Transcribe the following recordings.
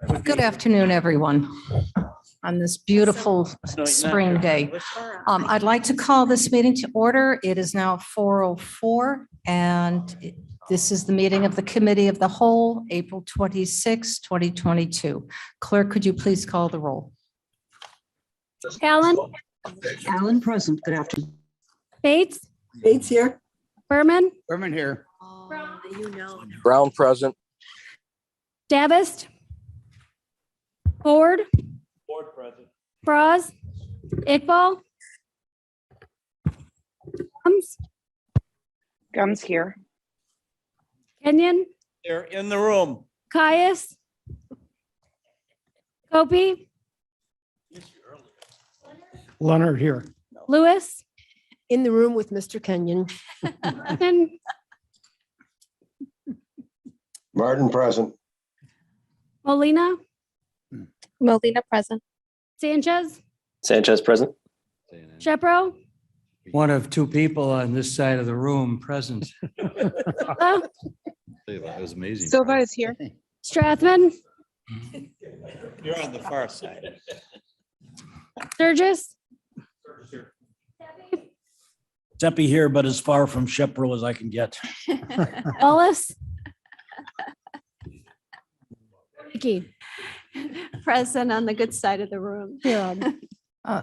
Good afternoon, everyone, on this beautiful spring day. I'd like to call this meeting to order. It is now 4:04, and this is the meeting of the Committee of the Whole, April 26, 2022. Clerk, could you please call the roll? Allen, Allen present. Good afternoon. Bates, Bates here. Berman, Berman here. Brown present. Davist, Ford, Board present. Bras, Iqbal, Gums here. Kenyon, They're in the room. Caius, Kopi, Leonard here. Lewis, In the room with Mr. Kenyon. Martin, Martin present. Molina, Molina present. Sanchez, Sanchez present. Shepro, One of two people on this side of the room present. Silva, That was amazing. Silva is here. Strathman, You're on the far side. Sturgis, Deppie here, but as far from Shepro as I can get. Wallace, Nikki. Present on the good side of the room. All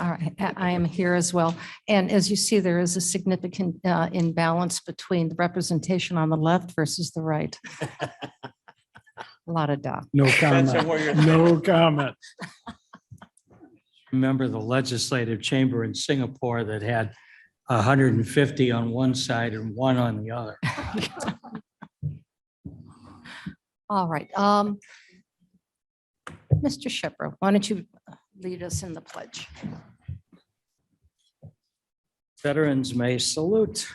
right, I am here as well. And as you see, there is a significant imbalance between the representation on the left versus the right. A lot of doc. No Depends on comment. where you're No comment. Remember the legislative chamber in Singapore that had 150 on one side and one on the other. All right. Mr. Shepro, why don't you lead us in the pledge? Veterans may salute.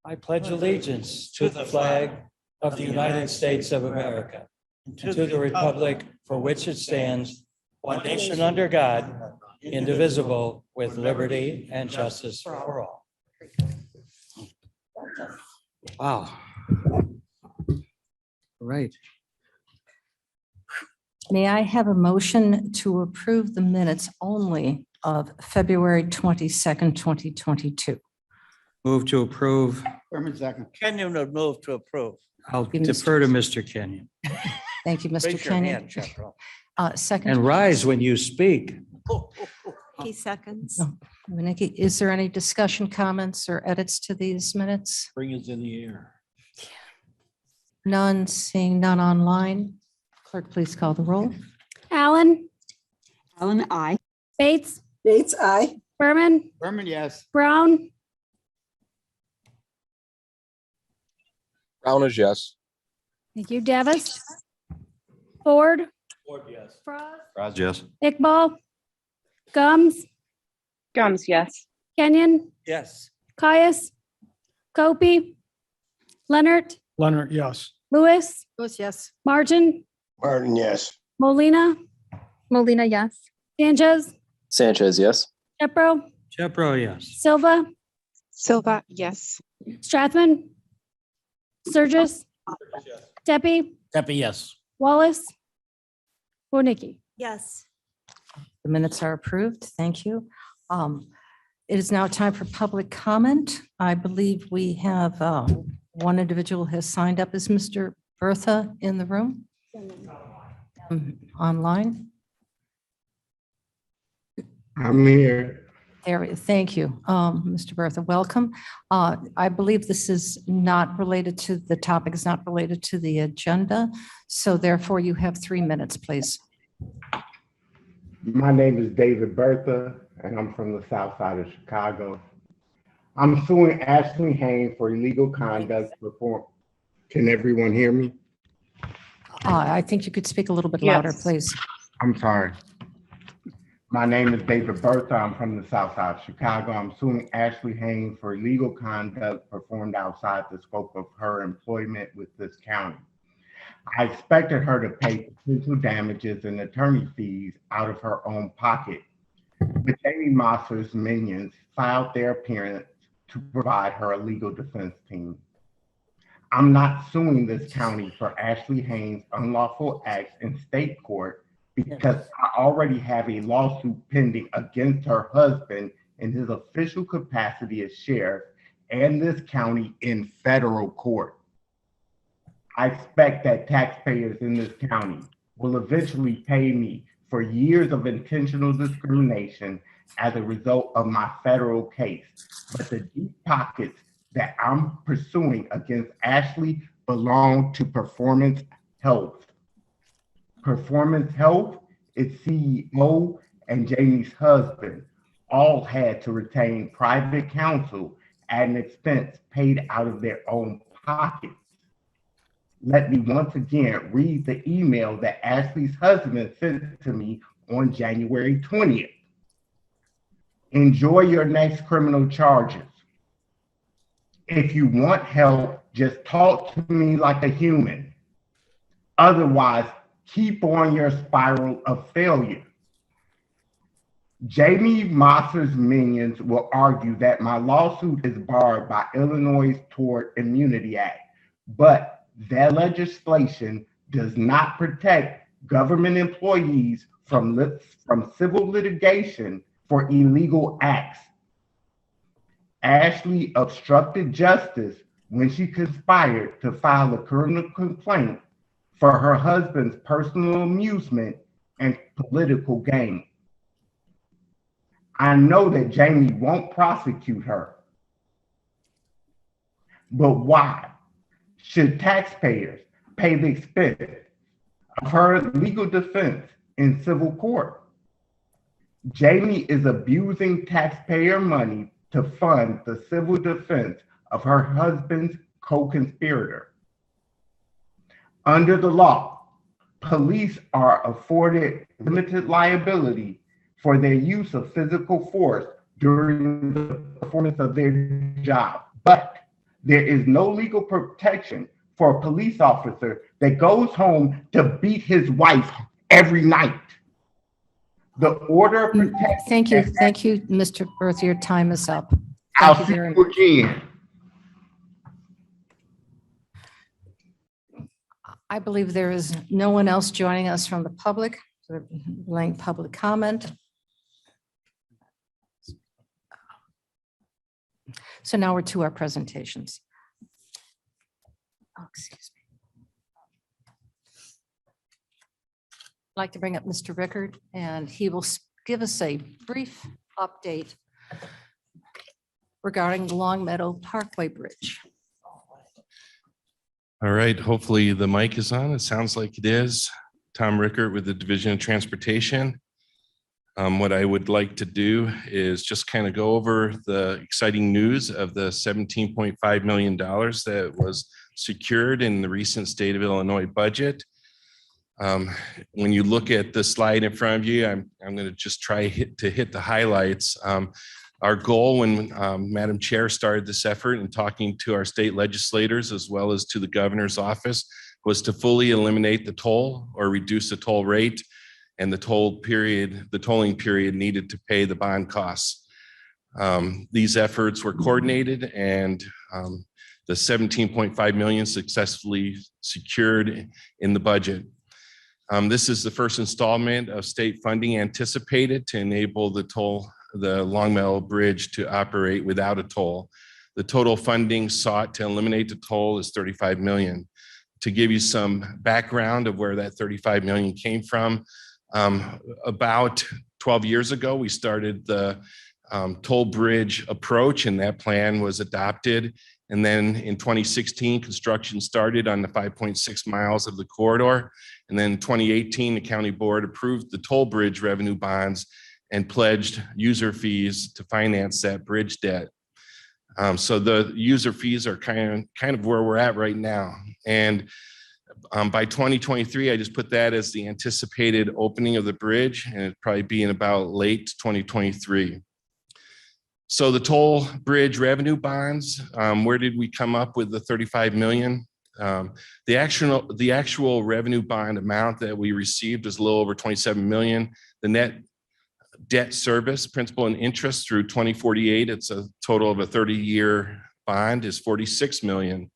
I pledge allegiance to the flag of the United States of America, to the republic for which it stands, one nation under God, indivisible, with liberty and justice for all. Wow. Right. May I have a motion to approve the minutes only of February 22nd, 2022? Move to approve. Berman second. Kenyon would move to approve. I'll defer to Mr. Kenyon. Thank you, Mr. Raise your Kenyon. hand, Shepro. Second. And rise when you speak. He seconds. No. Nikki, is there any discussion, comments, or edits to these minutes? Bring us in the air. None, seeing none online. Clerk, please call the roll. Allen, Allen, I. Bates, Bates, aye. Berman, Berman, yes. Brown, Brown is yes. thank you, Davis, Ford, Board, yes. Bras, Yes. Iqbal, Gums, Gums, yes. Kenyon, Yes. Caius, Kopi, Leonard, Leonard, yes. Lewis, Lewis, yes. Martin, Martin, yes. Molina, Molina, yes. Sanchez, Sanchez, yes. Shepro, Shepro, yes. Silva, Silva, yes. Strathman, Sturgis, Deppie, Deppie, yes. Wallace, Nikki. Yes. The minutes are approved. Thank you. It is now time for public comment. I believe we have one individual has signed up. Is Mr. Bertha in the room? Online? I'm here. Thank you, Mr. Bertha. Welcome. I believe this is not related to, the topic is not related to the agenda. So therefore you have 3 minutes, please. My name is David Bertha, and I'm from the south side of Chicago. I'm suing Ashley Haynes for illegal conduct performed. Can everyone hear me? I think you could speak a little bit louder, Yes. please. I'm sorry. My name is David Bertha. I'm from the south side of Chicago. I'm suing Ashley Haynes for illegal conduct performed outside the scope of her employment with this county. I expected her to pay potential damages and attorney fees out of her own pocket. But Jamie Mosser's minions filed their appearance to provide her a legal defense team. I'm not suing this county for Ashley Haynes' unlawful acts in state court because I already have a lawsuit pending against her husband in his official capacity as sheriff and this county in federal court. I expect that taxpayers in this county will eventually pay me for years of intentional discrimination as a result of my federal case. But the deep pockets that I'm pursuing against Ashley belong to Performance Health. Performance Health, its CEO and Jamie's husband all had to retain private counsel at an expense paid out of their own pockets. Let me once again read the email that Ashley's husband sent to me on January 20th. Enjoy your next criminal charges. If you want help, just talk to me like a human. Otherwise, keep on your spiral of failure. Jamie Mosser's minions will argue that my lawsuit is barred by Illinois' Tort Immunity Act, but that legislation does not protect government employees from civil litigation for illegal acts. Ashley obstructed justice when she conspired to file a criminal complaint for her husband's personal amusement and political gain. I know that Jamie won't prosecute her. But why should taxpayers pay the expense of her legal defense in civil court? Jamie is abusing taxpayer money to fund the civil defense of her husband's co-conspirator. Under the law, police are afforded limited liability for their use of physical force during the performance of their job. But there is no legal protection for a police officer that goes home to beat his wife every night. The order of protection. Thank you, Mr. Berth, your time is up. I'll Thank see you very you much. again. I believe there is no one else joining us from the public, laying public comment. So now we're to our presentations. Oh, excuse me. I'd like to bring up Mr. Rickard, and he will give us a brief update regarding the Long Meadow Parkway Bridge. All right, hopefully the mic is on. It sounds like it is. Tom Rickert with the Division of Transportation. What I would like to do is just kind of go over the exciting news of the $17.5 million that was secured in the recent state of Illinois budget. When you look at the slide in front of you, I'm going to just try to hit the highlights. Our goal when Madam Chair started this effort and talking to our state legislators as well as to the governor's office was to fully eliminate the toll or reduce the toll rate and the tolling period needed to pay the bond costs. These efforts were coordinated and the 17.5 million successfully secured in the budget. This is the first installment of state funding anticipated to enable the Long Meadow Bridge to operate without a toll. The total funding sought to eliminate the toll is 35 million. To give you some background of where that 35 million came from, about 12 years ago, we started the toll bridge approach and that plan was adopted. And then in 2016, construction started on the 5.6 miles of the corridor. And then in 2018, the county board approved the toll bridge revenue bonds and pledged user fees to finance that bridge debt. So the user fees are kind of where we're at right now. And by 2023, I just put that as the anticipated opening of the bridge, and it'd probably be in about late 2023. So the toll bridge revenue bonds, where did we come up with the 35 million? The actual revenue bond amount that we received is a little over 27 million. The net debt service, principal and interest through 2048, it's a total of a 30-year bond is 46 million.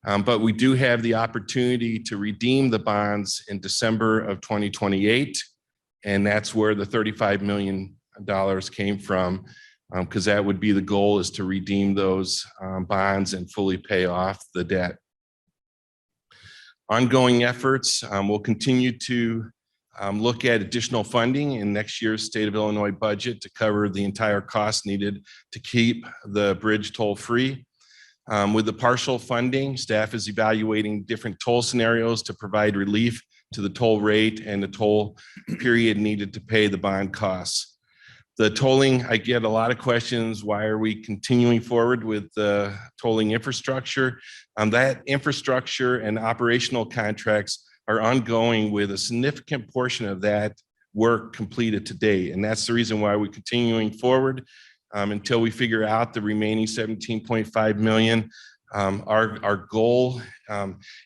But we do have the opportunity to redeem the bonds in December of 2028. And that's where the $35 million came from, because that would be the goal, is to redeem those bonds and fully pay off the debt. Ongoing efforts, we'll continue to look at additional funding in next year's state of Illinois budget to cover the entire cost needed to keep the bridge toll free. With the partial funding, staff is evaluating different toll scenarios to provide relief to the toll rate and the toll period needed to pay the bond costs. The tolling, I get a lot of questions. Why are we continuing forward with the tolling infrastructure? That infrastructure and operational contracts are ongoing with a significant portion of that work completed to date. And that's the reason why we're continuing forward until we figure out the remaining 17.5 million. Our goal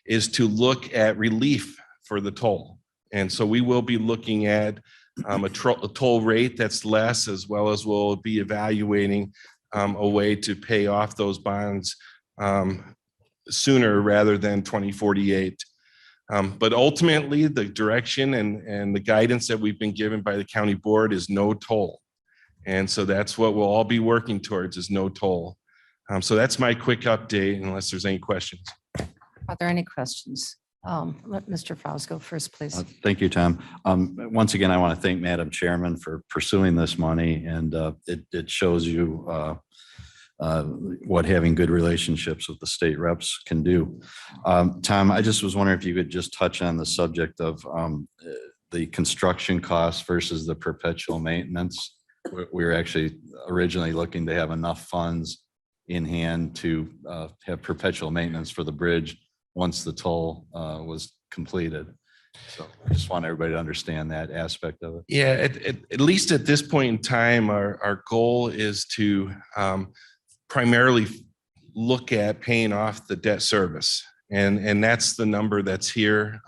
is to look at relief for the toll. And so we will be looking at a toll rate that's less, as well as we'll be evaluating a way to pay off those bonds sooner rather than 2048. But ultimately, the direction and the guidance that we've been given by the county board is no toll. And so that's what we'll all be working towards, is no toll. So that's my quick update, unless there's any questions. Are there any questions? Let Mr. Faust go first, please. Thank you, Tom. Once again, I want to thank Madam Chairman for pursuing this money, and it shows you what having good relationships with the state reps can do. Tom, I just was wondering if you could just touch on the subject of the construction costs versus the perpetual maintenance. We were actually originally looking to have enough funds in hand to have perpetual maintenance for the bridge once the toll was completed. So I just want everybody to understand that aspect of it. Yeah, at least at this point in time, our goal is to primarily look at paying off the debt service. And that's the number that's here.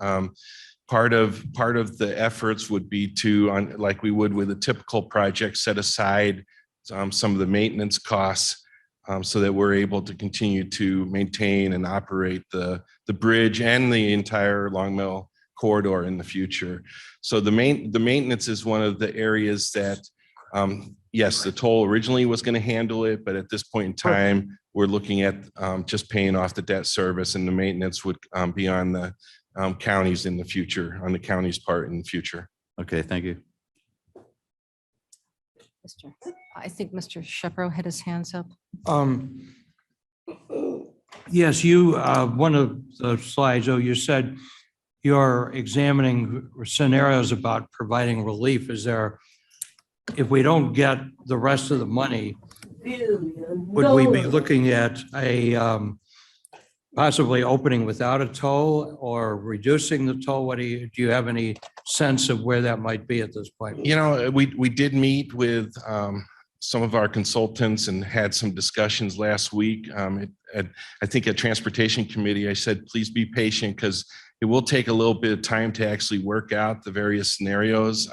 Part of the efforts would be to, like we would with a typical project, set aside some of the maintenance costs so that we're able to continue to maintain and operate the bridge and the entire Long Mill corridor in the future. So the maintenance is one of the areas that, yes, the toll originally was going to handle it, but at this point in time, we're looking at just paying off the debt service, and the maintenance would be on the counties in the future, on the county's part in the future. Okay, thank you. I think Mr. Shepro had his hands up. Yes, one of the slides, you said you're examining scenarios about providing relief. Is there, if we don't get the rest of the money, would we be looking at a possibly opening without a toll or reducing the toll? Do you have any sense of where that might be at this point? You know, we did meet with some of our consultants and had some discussions last week. I think at Transportation Committee, I said, please be patient, because it will take a little bit of time to actually work out the various scenarios.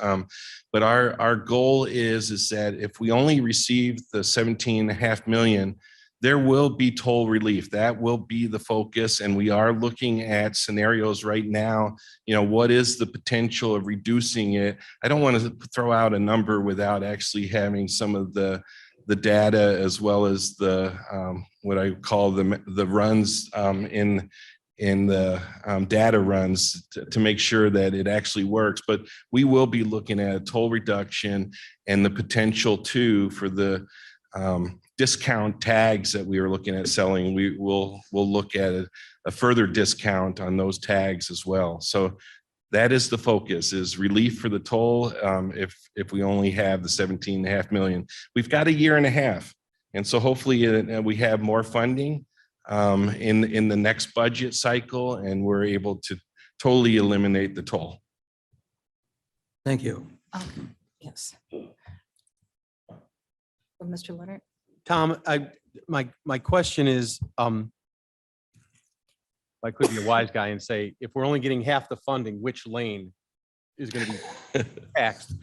But our goal is that if we only receive the 17.5 million, there will be toll relief. That will be the focus. And we are looking at scenarios right now. You know, what is the potential of reducing it? I don't want to throw out a number without actually having some of the data, as well as the what I call the runs in the data runs to make sure that it actually works. But we will be looking at a toll reduction and the potential too for the discount tags that we are looking at selling. We'll look at a further discount on those tags as well. So that is the focus, is relief for the toll if we only have the 17.5 million. We've got a year and a half. And so hopefully we have more funding in the next budget cycle, and we're able to totally eliminate the toll. Thank you. Yes. Mr. Leonard? Tom, my question is, if I could be a wise guy and say, if we're only getting half the funding, which lane is going to be taxed?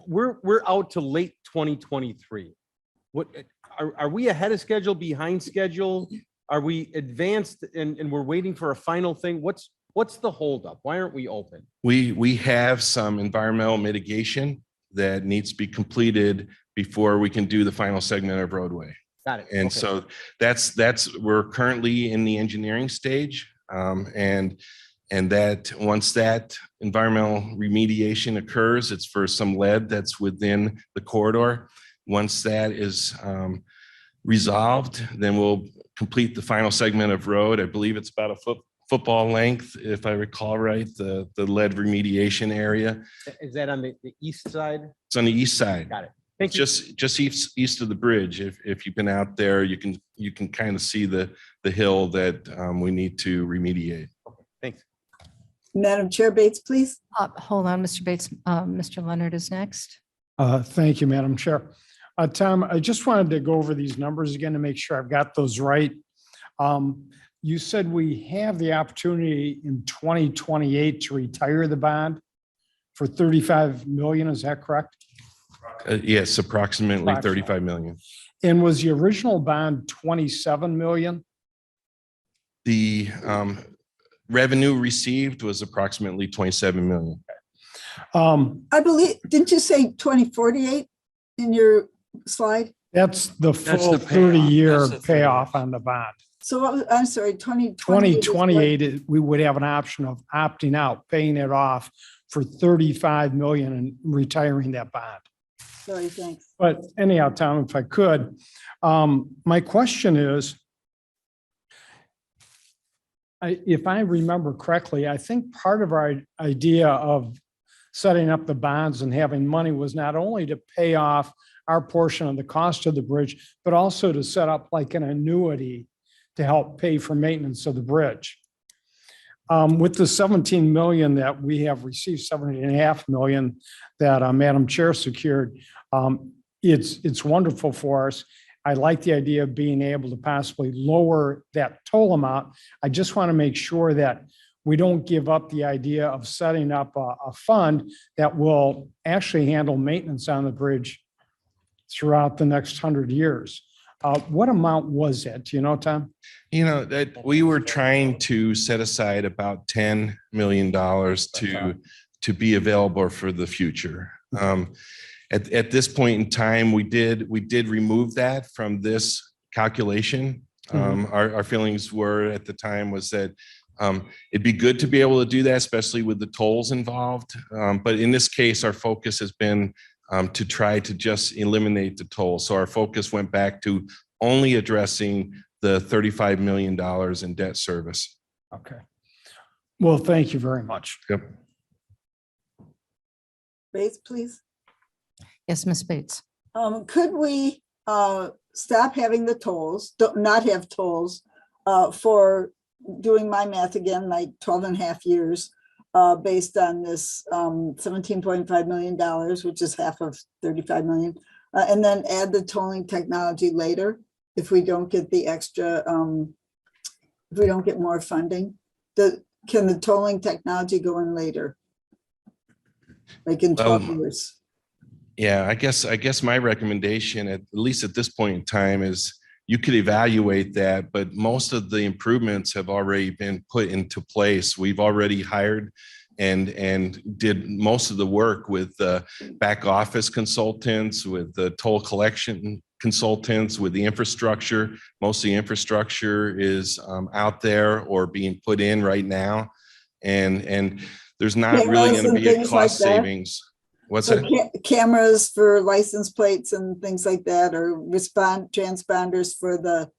We're out to late 2023. What, are we ahead of schedule, behind schedule? Are we advanced and we're waiting for a final thing? What's the holdup? Why aren't we open? We have some environmental mitigation that needs to be completed before we can do the final segment of roadway. Got it. And Okay. so we're currently in the engineering stage. And that once that environmental remediation occurs, it's for some lead that's within the corridor. Once that is resolved, then we'll complete the final segment of road. I believe it's about a football length, if I recall right, the lead remediation area. Is that on the east side? It's on the east side. Got it. Thank you. Just east of the bridge. If you've been out there, you can kind of see the hill that we need to remediate. Thanks. Madam Chair Bates, please. Hold on, Mr. Bates. Mr. Leonard is next. Thank you, Madam Chair. Tom, I just wanted to go over these numbers again to make sure I've got those right. You said we have the opportunity in 2028 to retire the bond for 35 million. Is that correct? Yes, approximately 35 million. And was the original bond 27 million? The revenue received was approximately 27 million. I believe, didn't you say 2048 in your slide? That's the That's full the payoff. 30-year That's the 30 payoff on the bond. So what was- I'm sorry, 2028. 2028, we would have an option of opting out, paying it off for 35 million and retiring that bond. Sorry, thanks. But anyhow, Tom, if I could, my question is, if I remember correctly, I think part of our idea of setting up the bonds and having money was not only to pay off our portion of the cost of the bridge, but also to set up like an annuity to help pay for maintenance of the bridge. With the 17 million that we have received, 17.5 million that Madam Chair secured, it's wonderful for us. I like the idea of being able to possibly lower that toll amount. I just want to make sure that we don't give up the idea of setting up a fund that will actually handle maintenance on the bridge throughout the next 100 years. What amount was that? Do you know, Tom? You know, that we were trying to set aside about $10 million to be available for the future. At this point in time, we did remove that from this calculation. Our feelings were at the time was that it'd be good to be able to do that, especially with the tolls involved. But in this case, our focus has been to try to just eliminate the toll. So our focus went back to only addressing the $35 million in debt service. Okay. Well, thank you very much. Yep. Bates, please. Yes, Ms. Bates. Could we stop having the tolls, not have tolls for doing my math again, like 12 and a half years based on this $17.5 million, which is half of 35 million, and then add the tolling technology later if we don't get the extra, if we don't get more funding? Can the tolling technology go in later? Like in 12 years? Yeah, I guess my recommendation, at least at this point in time, is you could evaluate that, but most of the improvements have already been put into place. We've already hired and did most of the work with the back office consultants, with the toll collection consultants, with the infrastructure. Most of the infrastructure is out there or being put in right now. And there's not really going to be a cost savings. What's that? Cameras for license plates and things like that, or transponders for the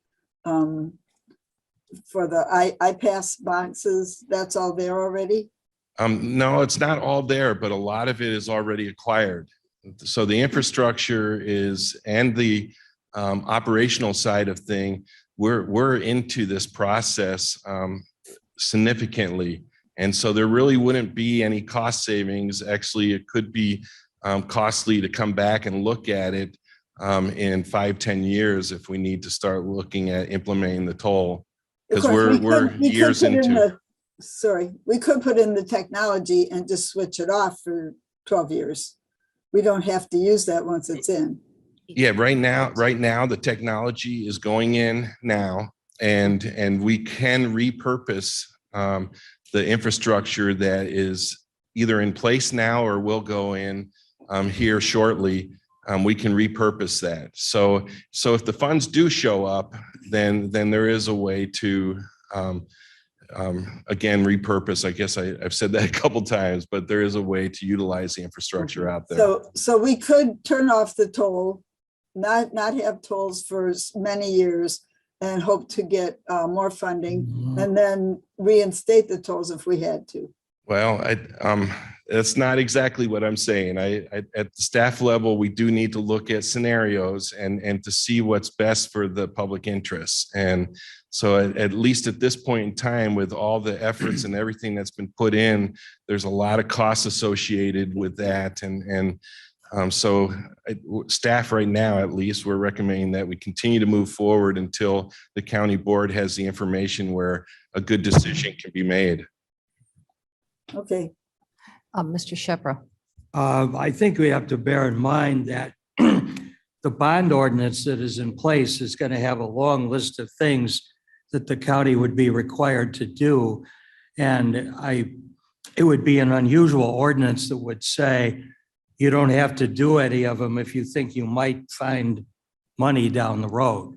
iPass boxes. That's all there already? No, it's not all there, but a lot of it is already acquired. So the infrastructure is, and the operational side of thing, we're into this process significantly. And so there really wouldn't be any cost savings. Actually, it could be costly to come back and look at it in 5-10 years if we need to start looking at implementing the toll, because we're years into. We could put in the technology and just switch it off for 12 years. We don't have to use that once it's in. Yeah, right now, the technology is going in now and we can repurpose the infrastructure that is either in place now or will go in here shortly. We can repurpose that. So if the funds do show up, then there is a way to again, repurpose. I guess I've said that a couple times, but there is a way to utilize the infrastructure out there. So we could turn off the toll, not have tolls for many years and hope to get more funding and then reinstate the tolls if we had to. Well, that's not exactly what I'm saying. At the staff level, we do need to look at scenarios and to see what's best for the public interest. And so at least at this point in time, with all the efforts and everything that's been put in, there's a lot of costs associated with that. So staff right now, at least, we're recommending that we continue to move forward until the county board has the information where a good decision can be made. Okay. Mr. Shepra. I think we have to bear in mind that the bond ordinance that is in place is going to have a long list of things that the county would be required to do. And it would be an unusual ordinance that would say, you don't have to do any of them if you think you might find money down the road.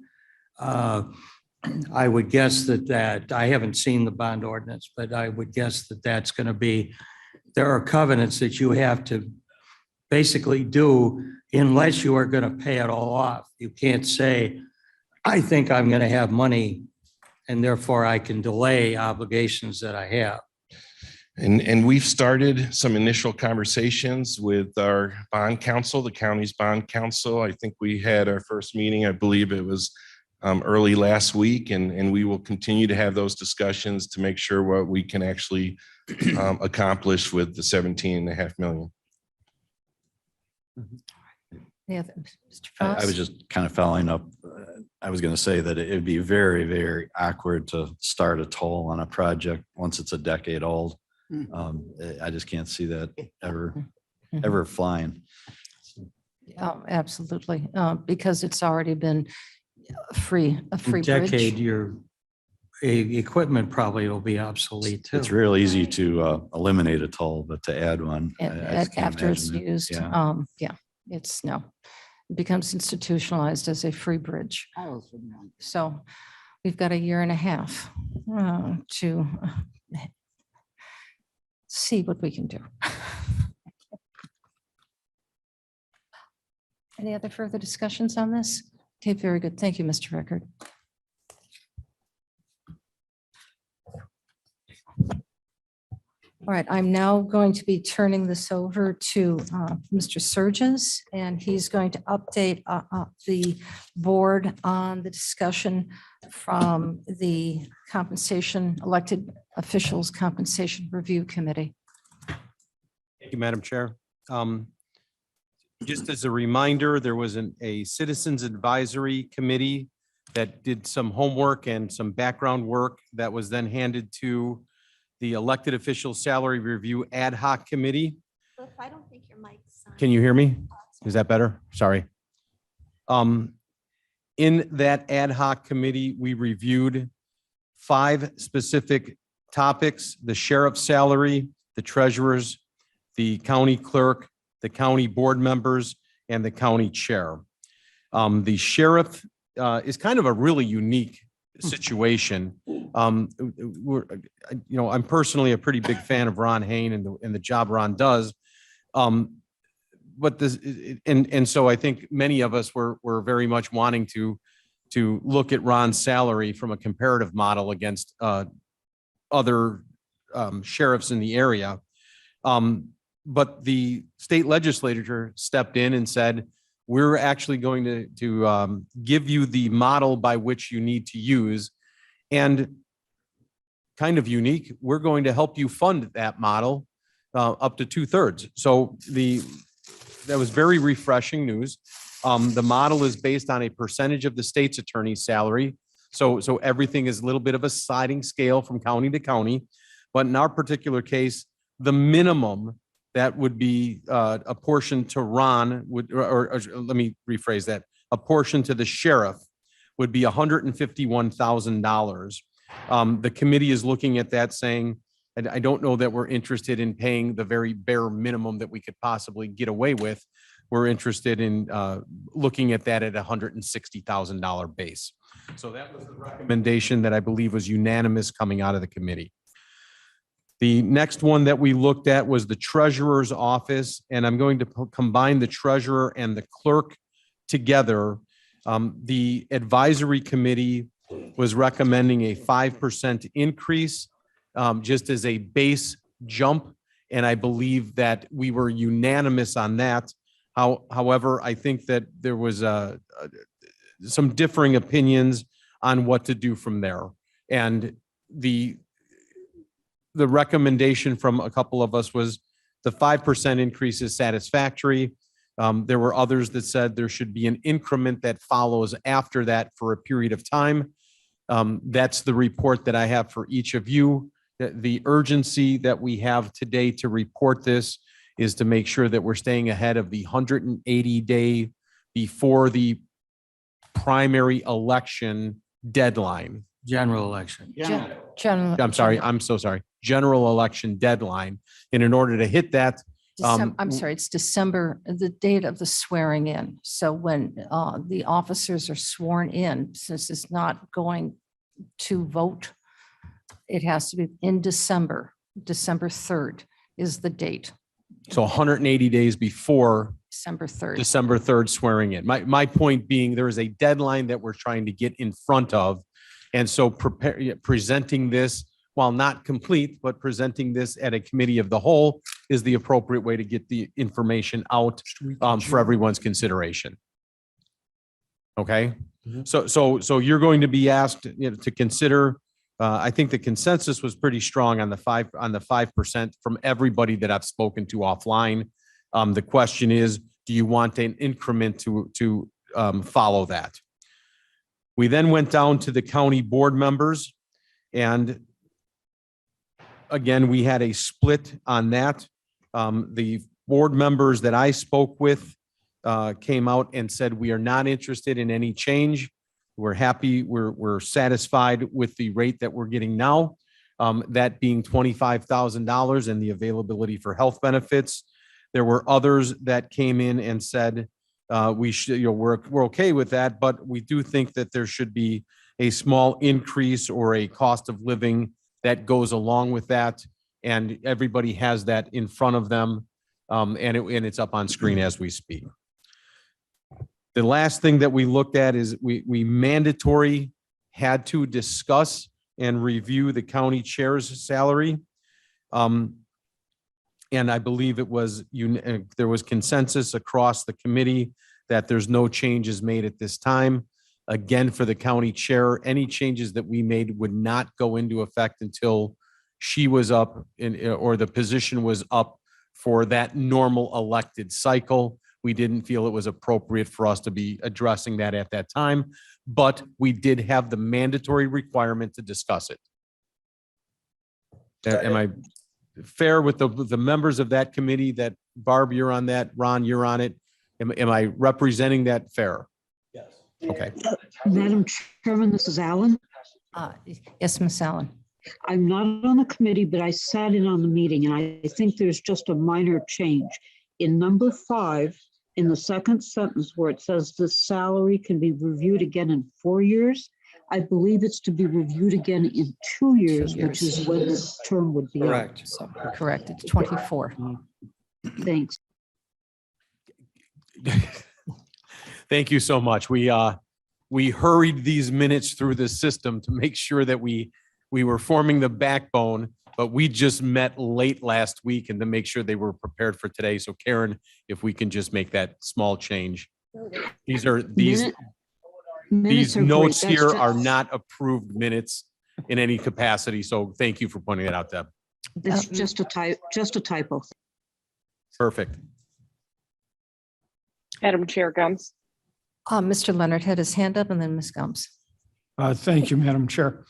I would guess that I haven't seen the bond ordinance, but I would guess that that's going to be, there are covenants that you have to basically do unless you are going to pay it all off. You can't say, I think I'm going to have money and therefore I can delay obligations that I have. And we've started some initial conversations with our bond council, the county's bond council. I think we had our first meeting, I believe it was early last week, and we will continue to have those discussions to make sure what we can actually accomplish with the 17.5 million. Yeah, Mr. I was just kind of following up. I was going to say that it'd be very, very awkward to start a toll on a project once it's a decade old. I just can't see that ever flying. Absolutely, because it's already been a free Decade, bridge. your equipment probably will be obsolete too. It's real easy to eliminate a toll, but to add one. I just can't After it's imagine it. used, Yeah. it's no, it becomes institutionalized as a free bridge. So we've got a year and a half to see what we can do. Any other further discussions on this? Okay, very good. Thank you, Mr. Rickard. All right, I'm now going to be turning this over to Mr. Surges, and he's going to update the board on the discussion from the elected officials compensation review committee. Thank you, Madam Chair. Just as a reminder, there was a citizens advisory committee that did some homework and some background work that was then handed to the elected official salary review ad hoc committee. If I don't think your mic's on. Can you hear me? Is that better? Sorry. In that ad hoc committee, we reviewed 5 specific topics: the sheriff's salary, the treasurer's, the county clerk, the county board members, and the county chair. The sheriff is kind of a really unique situation. I'm personally a pretty big fan of Ron Hain and the job Ron does. But this, and so I think many of us were very much wanting to look at Ron's salary from a comparative model against other sheriffs in the area. But the state legislature stepped in and said, we're actually going to give you the model by which you need to use. And kind of unique, we're going to help you fund that model up to 2/3. So that was very refreshing news. The model is based on a percentage of the state's attorney's salary. So everything is a little bit of a sliding scale from county to county. But in our particular case, the minimum that would be a portion to Ron would, or let me rephrase that. A portion to the sheriff would be $151,000. The committee is looking at that saying, and I don't know that we're interested in paying the very bare minimum that we could possibly get away with. We're interested in looking at that at $160,000 base. So that was the recommendation that I believe was unanimous coming out of the committee. The next one that we looked at was the treasurer's office, and I'm going to combine the treasurer and the clerk together. The advisory committee was recommending a 5% increase just as a base jump, and I believe that we were unanimous on that. However, I think that there was some differing opinions on what to do from there. And the recommendation from a couple of us was the 5% increase is satisfactory. There were others that said there should be an increment that follows after that for a period of time. That's the report that I have for each of you. The urgency that we have today to report this is to make sure that we're staying ahead of the 180-day before the primary election deadline. General election. I'm sorry, I'm so sorry. General election deadline. And in order to hit that, I'm sorry, it's December, the date of the swearing in. So when the officers are sworn in, since it's not going to vote, it has to be in December. December 3rd is the date. So 180 days before December 3rd. December 3rd swearing in. My point being, there is a deadline that we're trying to get in front of. And so presenting this, while not complete, but presenting this at a committee of the whole is the appropriate way to get the information out for everyone's consideration. Okay, so you're going to be asked to consider. I think the consensus was pretty strong on the 5% from everybody that I've spoken to offline. The question is, do you want an increment to follow that? We then went down to the county board members, and again, we had a split on that. The board members that I spoke with came out and said, we are not interested in any change. We're happy, we're satisfied with the rate that we're getting now, that being $25,000 and the availability for health benefits. There were others that came in and said, we should, we're okay with that, but we do think that there should be a small increase or a cost of living that goes along with that. And everybody has that in front of them. And it's up on screen as we speak. The last thing that we looked at is we mandatory had to discuss and review the county chair's salary. And I believe it was, there was consensus across the committee that there's no changes made at this time. Again, for the county chair, any changes that we made would not go into effect until she was up or the position was up for that normal elected cycle. We didn't feel it was appropriate for us to be addressing that at that time, but we did have the mandatory requirement to discuss it. Am I fair with the members of that committee? That Barb, you're on that, Ron, you're on it. Am I representing that fair? Yes. Okay. Madam Chairman, this is Alan. Yes, Miss Allen. I'm not on the committee, but I sat in on the meeting, and I think there's just a minor change. In number 5, in the second sentence where it says the salary can be reviewed again in 4 years, I believe it's to be reviewed again in 2 years, which is when this term would be up. Correct. So correct, it's 24. Thanks. Thank you so much. We hurried these minutes through the system to make sure that we were forming the backbone, but we just met late last week and to make sure they were prepared for today. So Karen, if we can just make that small change. These notes here are not approved minutes in any capacity. So thank you for pointing it out, Deb. It's just a typo. Perfect. Madam Chair Gums. Mr. Leonard had his hand up and then Ms. Gums. Thank you, Madam Chair.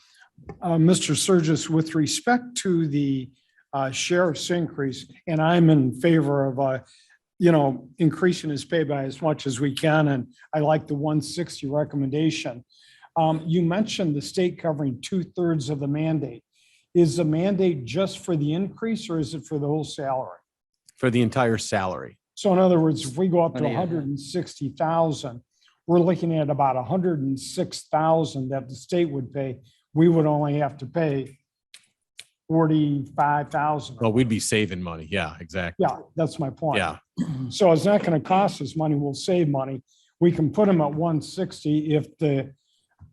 Mr. Surges, with respect to the sheriff's increase, and I'm in favor of, increasing his pay by as much as we can, and I like the 160 recommendation. You mentioned the state covering 2/3 of the mandate. Is the mandate just for the increase or is it for the whole salary? For the entire salary. So in other words, if we go up to Money. 160,000, we're looking at about 106,000 that the state would pay. We would only have to pay 45,000. Well, we'd be saving money. Yeah, exactly. Yeah, that's my point. Yeah. So it's not going to cost us money. We'll save money. We can put them at 160 if the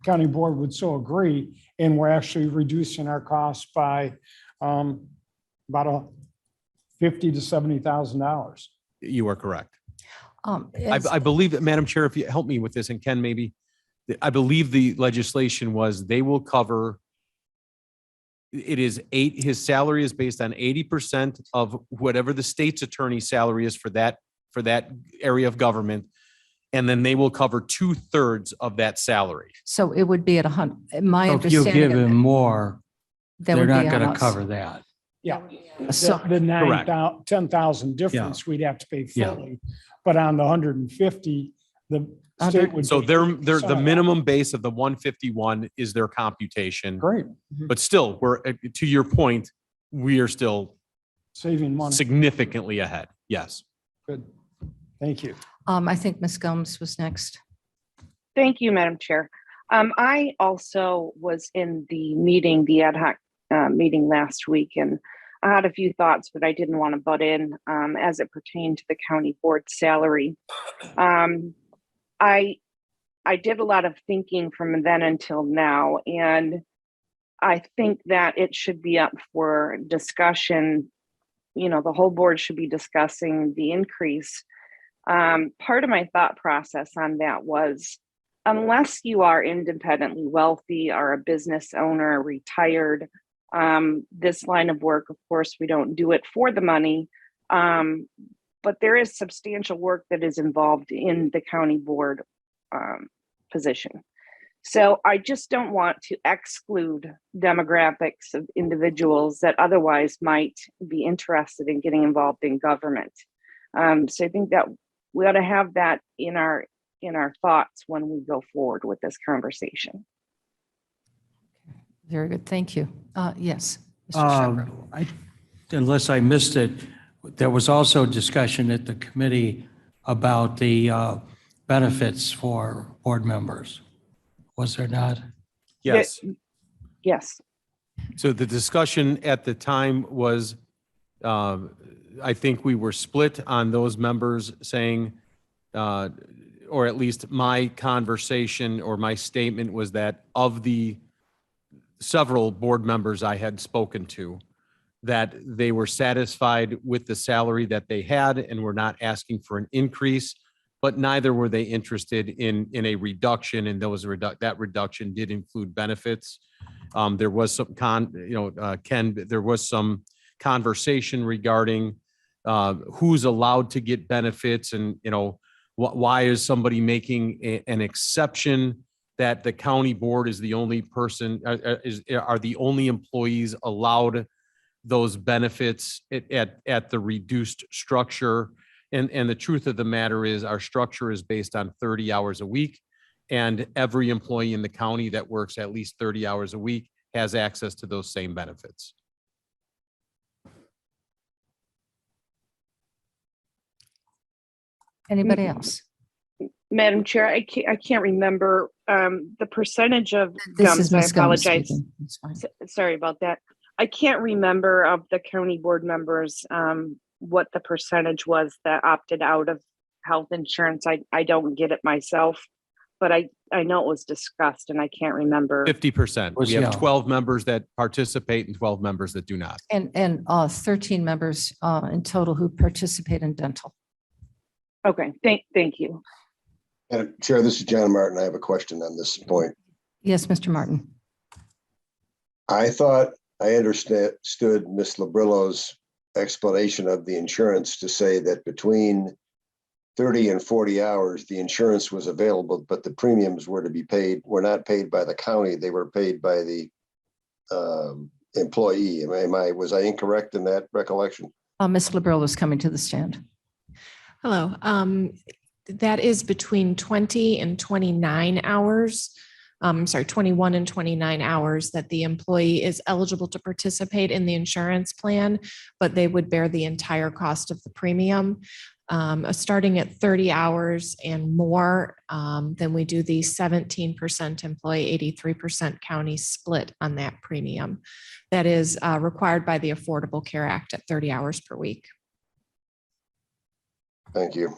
county board would so agree, and we're actually reducing our costs by about $50,000 to $70,000. You are correct. As- I believe that, Madam Chair, if you help me with this, and Ken, maybe, I believe the legislation was they will cover, his salary is based on 80% of whatever the state's attorney's salary is for that area of government. And then they will cover 2/3 of that salary. So it would be at 100, my So if you understanding. give of him it, more, that they're would not be on going to us. cover that. Yeah. So, The 9,000, 10,000 difference, we'd have to pay Yeah. fully. But on the 150, the state would. So pay they're 50% the of that. minimum base of the 151 is their computation. Great, But still, we're, to your point, we are still saving money. significantly ahead. Yes. Good. Thank you. I think Ms. Gomes was next. Thank you, Madam Chair. I also was in the meeting, the ad hoc meeting last week, and I had a few thoughts, but I didn't want to butt in as it pertained to the county board salary. I did a lot of thinking from then until now, and I think that it should be up for discussion. The whole board should be discussing the increase. Part of my thought process on that was, unless you are independently wealthy, are a business owner, retired, this line of work, of course, we don't do it for the money, but there is substantial work that is involved in the county board position. So I just don't want to exclude demographics of individuals that otherwise might be interested in getting involved in government. So I think that we ought to have that in our thoughts when we go forward with this conversation. Very good. Thank you. Yes. Mr. Shepherd. Unless I missed it, there was also discussion at the committee about the benefits for board members. Was there not? Yes. Yes. So the discussion at the time was, I think we were split on those members saying, or at least my conversation or my statement was that of the several board members I had spoken to, that they were satisfied with the salary that they had and were not asking for an increase, but neither were they interested in a reduction, and that reduction did include benefits. There was some Ken, there was some conversation regarding who's allowed to get benefits, and why is somebody making an exception that the county board is the only person, are the only employees allowed those benefits at the reduced structure. And the truth of the matter is our structure is based on 30 hours a week, and every employee in the county that works at least 30 hours a week has access to those same benefits. Anybody else? Madam Chair, I can't remember the percentage of This is gums. I Ms. Gomes apologize. speaking. It's fine. Sorry about that. I can't remember of the county board members what the percentage was that opted out of health insurance. I don't get it myself, but I know it was discussed and I can't remember. 50%. We have 12 members that participate and 12 members that do not. And 13 members in total who participate in dental. Okay, thank you. Madam Chair, this is John Martin. I have a question on this point. Yes, Mr. Martin. I thought I understood Ms. Labrillo's explanation of the insurance to say that between 30 and 40 hours, the insurance was available, but the premiums were not paid by the county. They were paid by the employee. Was I incorrect in that recollection? Ms. Labrillo is coming to the stand. Hello. That is between 20 and 29 hours. Sorry, 21 and 29 hours that the employee is eligible to participate in the insurance plan, but they would bear the entire cost of the premium. Starting at 30 hours and more, then we do the 17% employee, 83% county split on that premium. That is required by the Affordable Care Act at 30 hours per week. Thank you.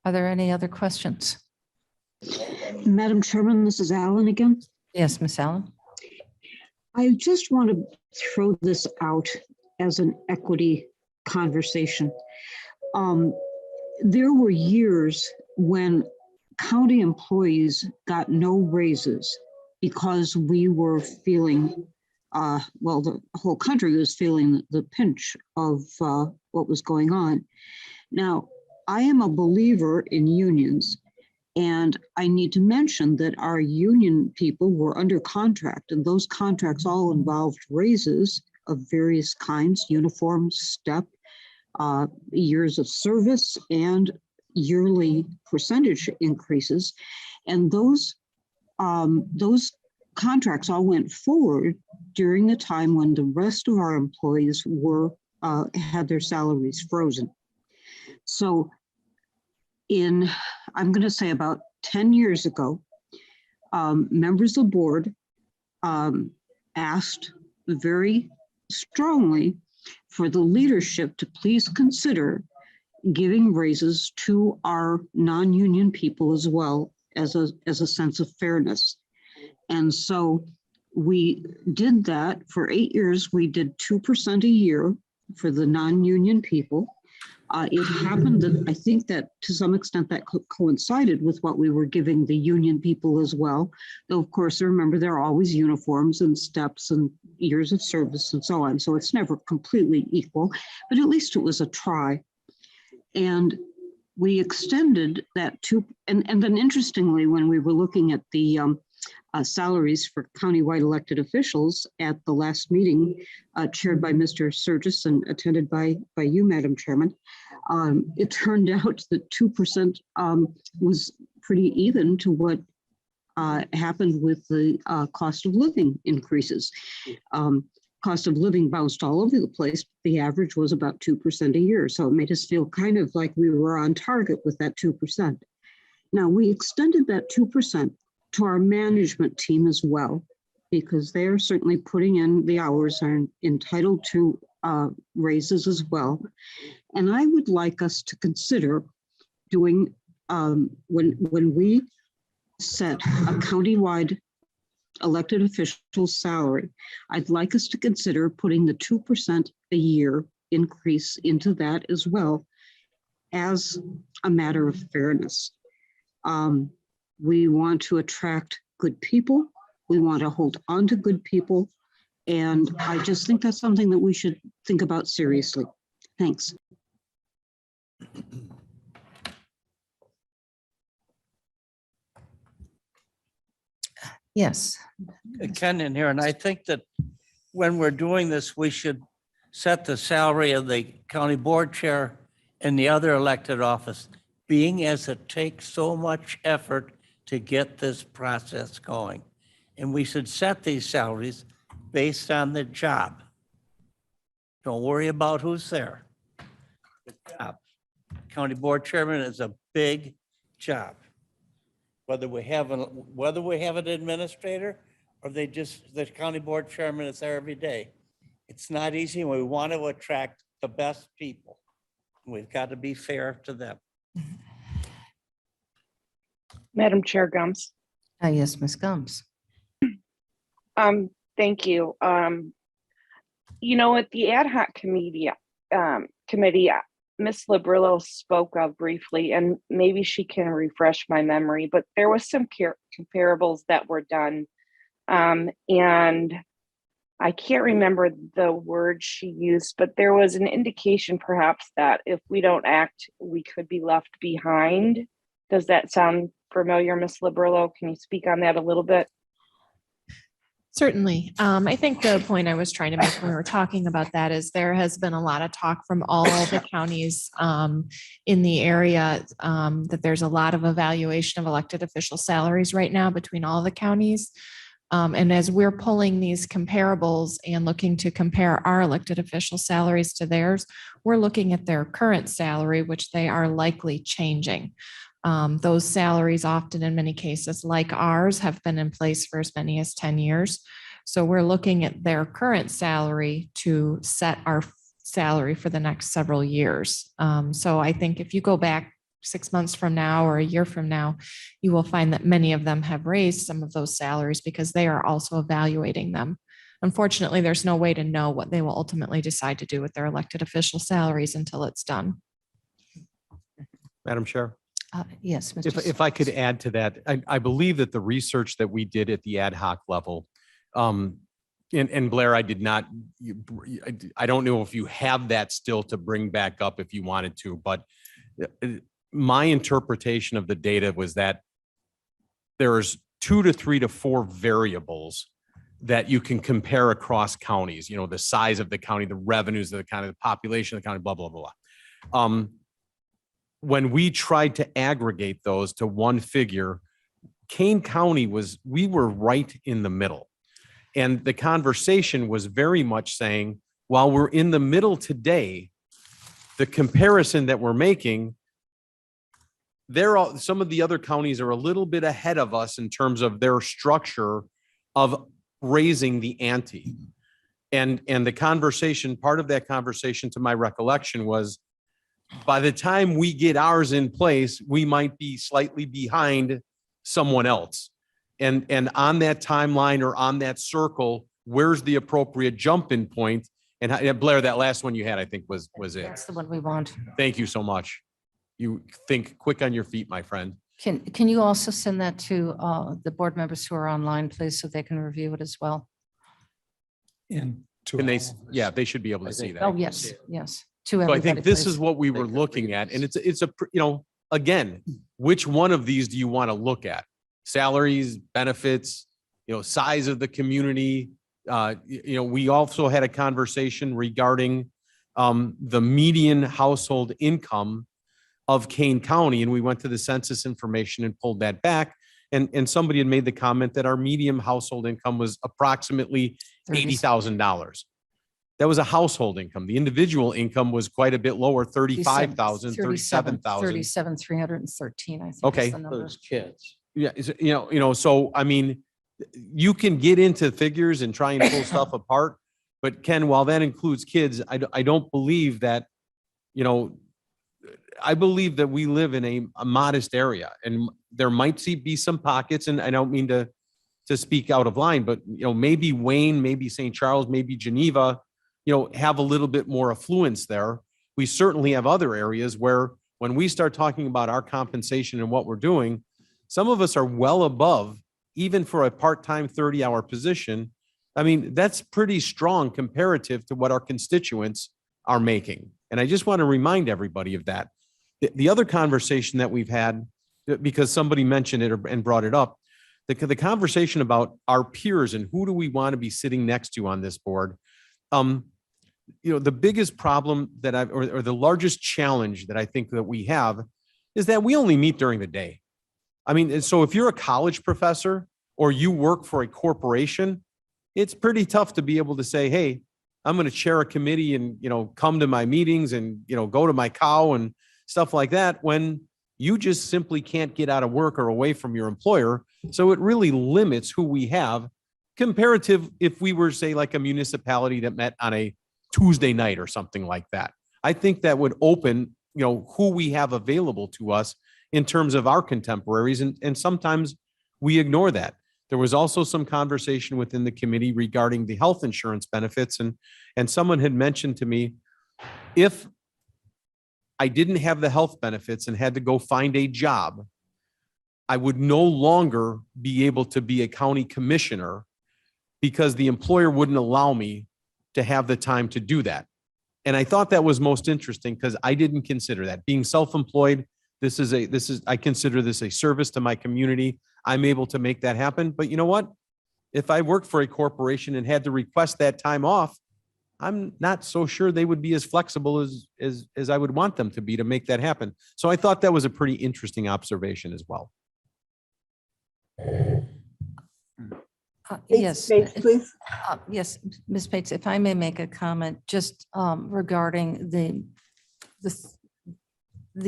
Are there any other questions? Madam Chairman, this is Alan again. Yes, Ms. Allen. I just want to throw this out as an equity conversation. There were years when county employees got no raises because we were feeling, well, the whole country was feeling the pinch of what was going on. Now, I am a believer in unions, and I need to mention that our union people were under contract, and those contracts all involved raises of various kinds, uniforms, step, years of service, and yearly percentage increases. And those contracts all went forward during the time when the rest of our employees were had their salaries frozen. So I'm going to say about 10 years ago, members of the board asked very strongly for the leadership to please consider giving raises to our non-union people as well as a sense of fairness. And so we did that for 8 years. We did 2% a year for the non-union people. It happened that I think that to some extent that coincided with what we were giving the union people as well. Though, of course, remember, there are always uniforms and steps and years of service and so on. So it's never completely equal, but at least it was a try. And we extended that to, and then interestingly, when we were looking at the salaries for countywide elected officials at the last meeting, chaired by Mr. Surgis and attended by you, Madam Chairman, it turned out that 2% was pretty even to what happened with the cost of living increases. Cost of living bounced all over the place. The average was about 2% a year. So it made us feel kind of like we were on target with that 2%. Now we extended that 2% to our management team as well, because they're certainly putting in the hours, are entitled to raises as well. And I would like us to consider doing, when we set a countywide elected official salary, I'd like us to consider putting the 2% a year increase into that as well as a matter of fairness. We want to attract good people. We want to hold on to good people. And I just think that's something that we should think about seriously. Thanks. Yes. Ken in here, and I think that when we're doing this, we should set the salary of the county board chair and the other elected office, being as it takes so much effort to get this process going. And we should set these salaries based on the job. Don't worry about who's there. The job. County board chairman is a big job. Whether we have an administrator or the county board chairman is there every day. It's not easy, and we want to attract the best people. We've got to be fair to them. Madam Chair Gums. Yes, Ms. Gums. Thank you. You know, at the ad hoc committee, Ms. Labrillo spoke of briefly, and maybe she can refresh my memory, but there was some comparables that were done. And I can't remember the word she used, but there was an indication perhaps that if we don't act, we could be left behind. Does that sound familiar, Ms. Labrillo? Can you speak on that a little bit? Certainly. I think the point I was trying to make when we were talking about that is there has been a lot of talk from all the counties in the area that there's a lot of evaluation of elected official salaries right now between all the counties. And as we're pulling these comparables and looking to compare our elected official salaries to theirs, we're looking at their current salary, which they are likely changing. Those salaries often in many cases like ours have been in place for as many as 10 years. So we're looking at their current salary to set our salary for the next several years. So I think if you go back 6 months from now or a year from now, you will find that many of them have raised some of those salaries because they are also evaluating them. Unfortunately, there's no way to know what they will ultimately decide to do with their elected official salaries until it's done. Madam Chair. Yes. Mr. If I could add to that, I believe that the research that we did at the ad hoc level, and Blair, I did not, I don't know if you have that still to bring back up if you wanted to, but my interpretation of the data was that there's 2 to 3 to 4 variables that you can compare across counties, you know, the size of the county, the revenues of the county, the population of the county, blah, blah, blah, blah. When we tried to aggregate those to one figure, Kane County we were right in the middle. And the conversation was very much saying, while we're in the middle today, the comparison that we're making, some of the other counties are a little bit ahead of us in terms of their structure of raising the ante. And the conversation, part of that conversation to my recollection was, by the time we get ours in place, we might be slightly behind someone else. And on that timeline or on that circle, where's the appropriate jump-in point? And Blair, that last one you had, I think was it. That's the one we want. Thank you so much. You think quick on your feet, my friend. Can you also send that to the board members who are online, please, so they can review it as well? And Yeah, they should be able to see that. Oh, yes, yes. So I think this is what we were looking at. And it's a, again, which one of these do you want to look at? Salaries, benefits, size of the community. We also had a conversation regarding the median household income of Kane County. And we went to the census information and pulled that back. And somebody had made the comment that our median household income was approximately $80,000. That was a household income. The individual income was quite a bit lower, 35,000, 37,000. 37,313, I think. Okay. Is the number. Those kids. Yeah, so I mean, you can get into figures and try and pull stuff apart, but Ken, while that includes kids, I don't believe that, I believe that we live in a modest area, and there might be some pockets, and I don't mean to speak out of line, but maybe Wayne, maybe St. Charles, maybe Geneva, have a little bit more affluence there. We certainly have other areas where when we start talking about our compensation and what we're doing, some of us are well above, even for a part-time 30-hour position. I mean, that's pretty strong comparative to what our constituents are making. And I just want to remind everybody of that. The other conversation that we've had, because somebody mentioned it and brought it up, the conversation about our peers and who do we want to be sitting next to on this board. The biggest problem that or the largest challenge that I think that we have is that we only meet during the day. I mean, so if you're a college professor or you work for a corporation, it's pretty tough to be able to say, hey, I'm going to chair a committee and, come to my meetings and, go to my cow and stuff like that when you just simply can't get out of work or away from your employer. So it really limits who we have comparative if we were, say, like a municipality that met on a Tuesday night or something like that. I think that would open, who we have available to us in terms of our contemporaries. And sometimes we ignore that. There was also some conversation within the committee regarding the health insurance benefits. And someone had mentioned to me, if I didn't have the health benefits and had to go find a job, I would no longer be able to be a county commissioner because the employer wouldn't allow me to have the time to do that. And I thought that was most interesting because I didn't consider that. Being self-employed, I consider this a service to my community. I'm able to make that happen. But you know what? if I worked for a corporation and had to request that time off, I'm not so sure they would be as flexible as I would want them to be to make that happen. So I thought that was a pretty interesting observation as well. Yes. Bates, please. Yes, Ms. Bates, if I may make a comment just regarding the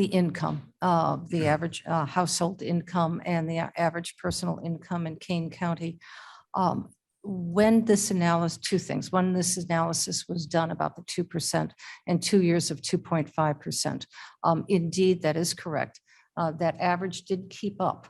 income, the average household income and the average personal income in Kane County. When this analysis, two things. One, this analysis was done about the 2% and 2 years of 2.5%. Indeed, that is correct. That average did keep up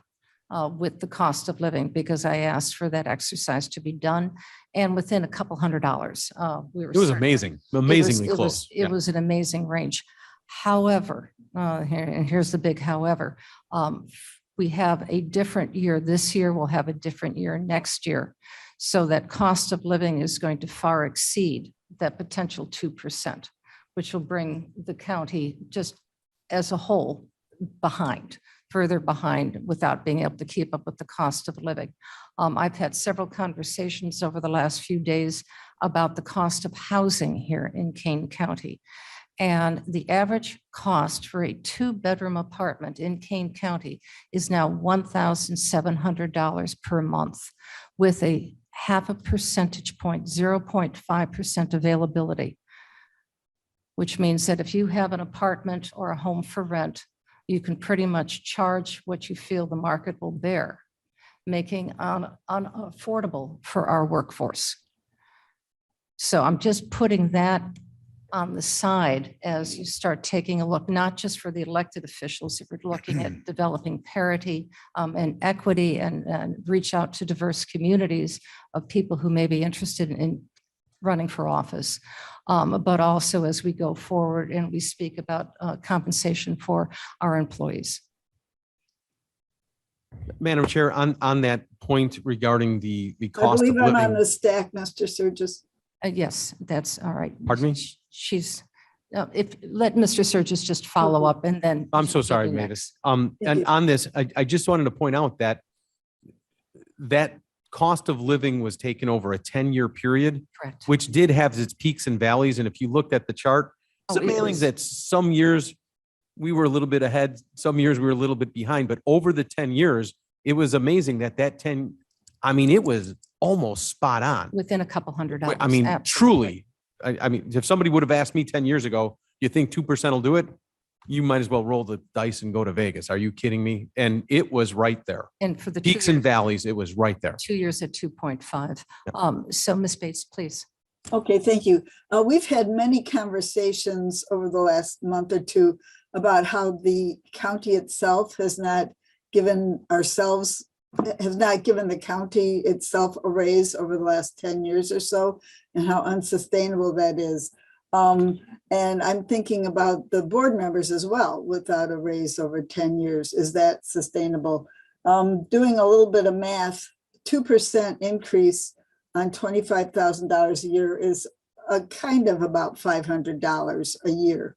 with the cost of living because I asked for that exercise to be done. And within a couple $100, we were. It was certain. amazing, amazingly It was- close. It was an amazing range. However, here's the big however, we have a different year. This year, we'll have a different year next year. So that cost of living is going to far exceed that potential 2%, which will bring the county just as a whole behind, further behind without being able to keep up with the cost of living. I've had several conversations over the last few days about the cost of housing here in Kane County. And the average cost for a 2-bedroom apartment in Kane County is now $1,700 per month with a 0.5 percentage point, 0.5% availability, which means that if you have an apartment or a home for rent, you can pretty much charge what you feel the market will bear, making unaffordable for our workforce. So I'm just putting that on the side as you start taking a look, not just for the elected officials, if we're looking at developing parity and equity and reach out to diverse communities of people who may be interested in running for office, but also as we go forward and we speak about compensation for our employees. Madam Chair, on that point regarding the I cost of believe I'm on living. the stack, Mr. Surges. Yes, that's all right. Pardon me? She's, let Mr. Surges just follow up and then. I'm so sorry, Maybe Mavis. next. And on this, I just wanted to point out that that cost of living was taken over a 10-year period, Correct. which did have its peaks and valleys. And if you looked at the chart, it's Oh, it amazing was- that some years we were a little bit ahead, some years we were a little bit behind, but over the 10 years, it was amazing that it was almost spot on. Within a couple $100. I mean, absolutely. truly, I mean, if somebody would have asked me 10 years ago, you think 2% will do it? You might as well roll the dice and go to Vegas. Are you kidding me? And it was right there. And for the Peaks and valleys, it was right there. 2 years at 2.5. So Ms. Bates, please. Okay, thank you. We've had many conversations over the last month or two about how the county itself has not given the county itself a raise over the last 10 years or so, and how unsustainable that is. And I'm thinking about the board members as well, without a raise over 10 years. Is that sustainable? Doing a little bit of math, 2% increase on $25,000 a year is a kind of about $500 a year.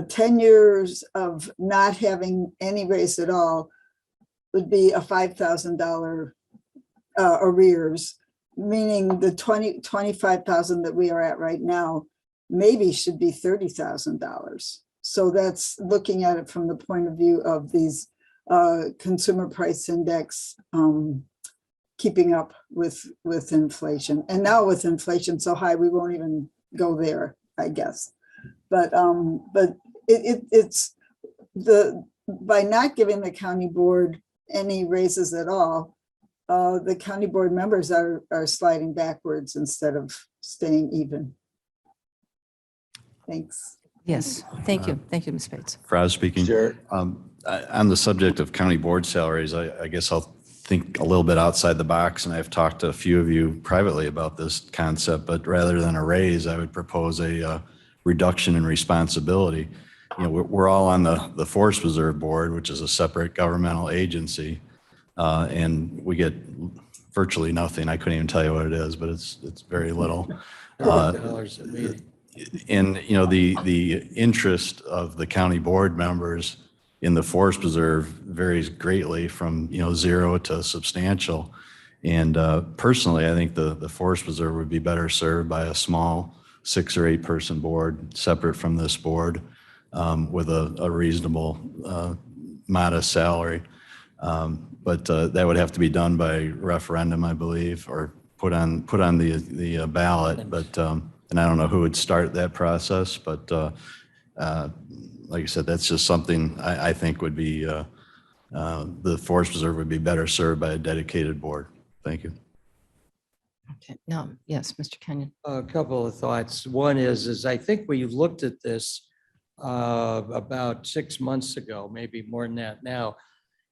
10 years of not having any raise at all would be a $5,000 arrears, meaning the 25,000 that we are at right now maybe should be $30,000. So that's looking at it from the point of view of these consumer price index keeping up with inflation. And now with inflation so high, we won't even go there, I guess. But it's by not giving the county board any raises at all, the county board members are sliding backwards instead of staying even. Thanks. Yes, thank you. Thank you, Ms. Bates. Fraz speaking. Sure. On the subject of county board salaries, I guess I'll think a little bit outside the box, and I've talked to a few of you privately about this concept, but rather than a raise, I would propose a reduction in responsibility. You know, we're all on the Forest Preserve Board, which is a separate governmental agency, and we get virtually nothing. I couldn't even tell you what it is, but it's very little. $12 a meeting. And, you know, the interest of the county board members in the Forest Preserve varies greatly from, 0 to substantial. And personally, I think the Forest Preserve would be better served by a small 6 or 8 person board, separate from this board, with a reasonable, modest salary. But that would have to be done by referendum, I believe, or put on the ballot. But and I don't know who would start that process, but like I said, that's just something I think would be the Forest Preserve would be better served by a dedicated board. Thank you. Okay, no, yes, Mr. Kenyon. A couple of thoughts. One is I think we looked at this about 6 months ago, maybe more than that now.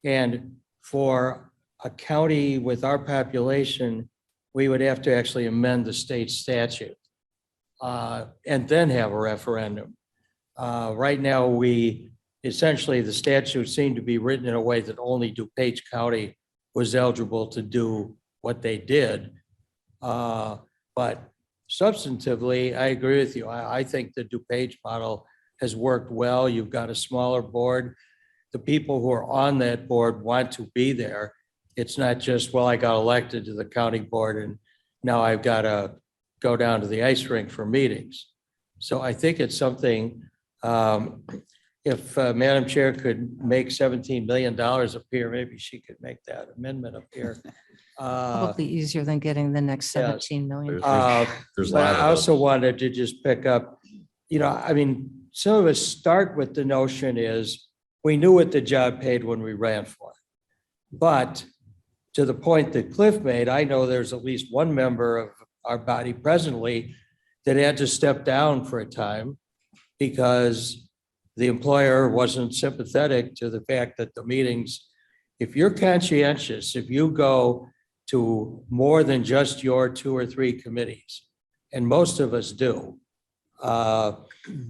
And for a county with our population, we would have to actually amend the state statute and then have a referendum. Right now, essentially the statute seemed to be written in a way that only DuPage County was eligible to do what they did. But substantively, I agree with you. I think the DuPage model has worked well. You've got a smaller board. The people who are on that board want to be there. It's not just, well, I got elected to the county board and now I've got to go down to the ice rink for meetings. So I think it's something, if Madam Chair could make $17 million appear, maybe she could make that amendment appear. Probably easier than getting the next 17 million. There's a But lot of I also those. wanted to just pick up, I mean, some of us start with the notion is we knew what the job paid when we ran for it. But to the point that Cliff made, I know there's at least one member of our body presently that had to step down for a time because the employer wasn't sympathetic to the fact that the meetings, if you're conscientious, if you go to more than just your 2 or 3 committees, and most of us do,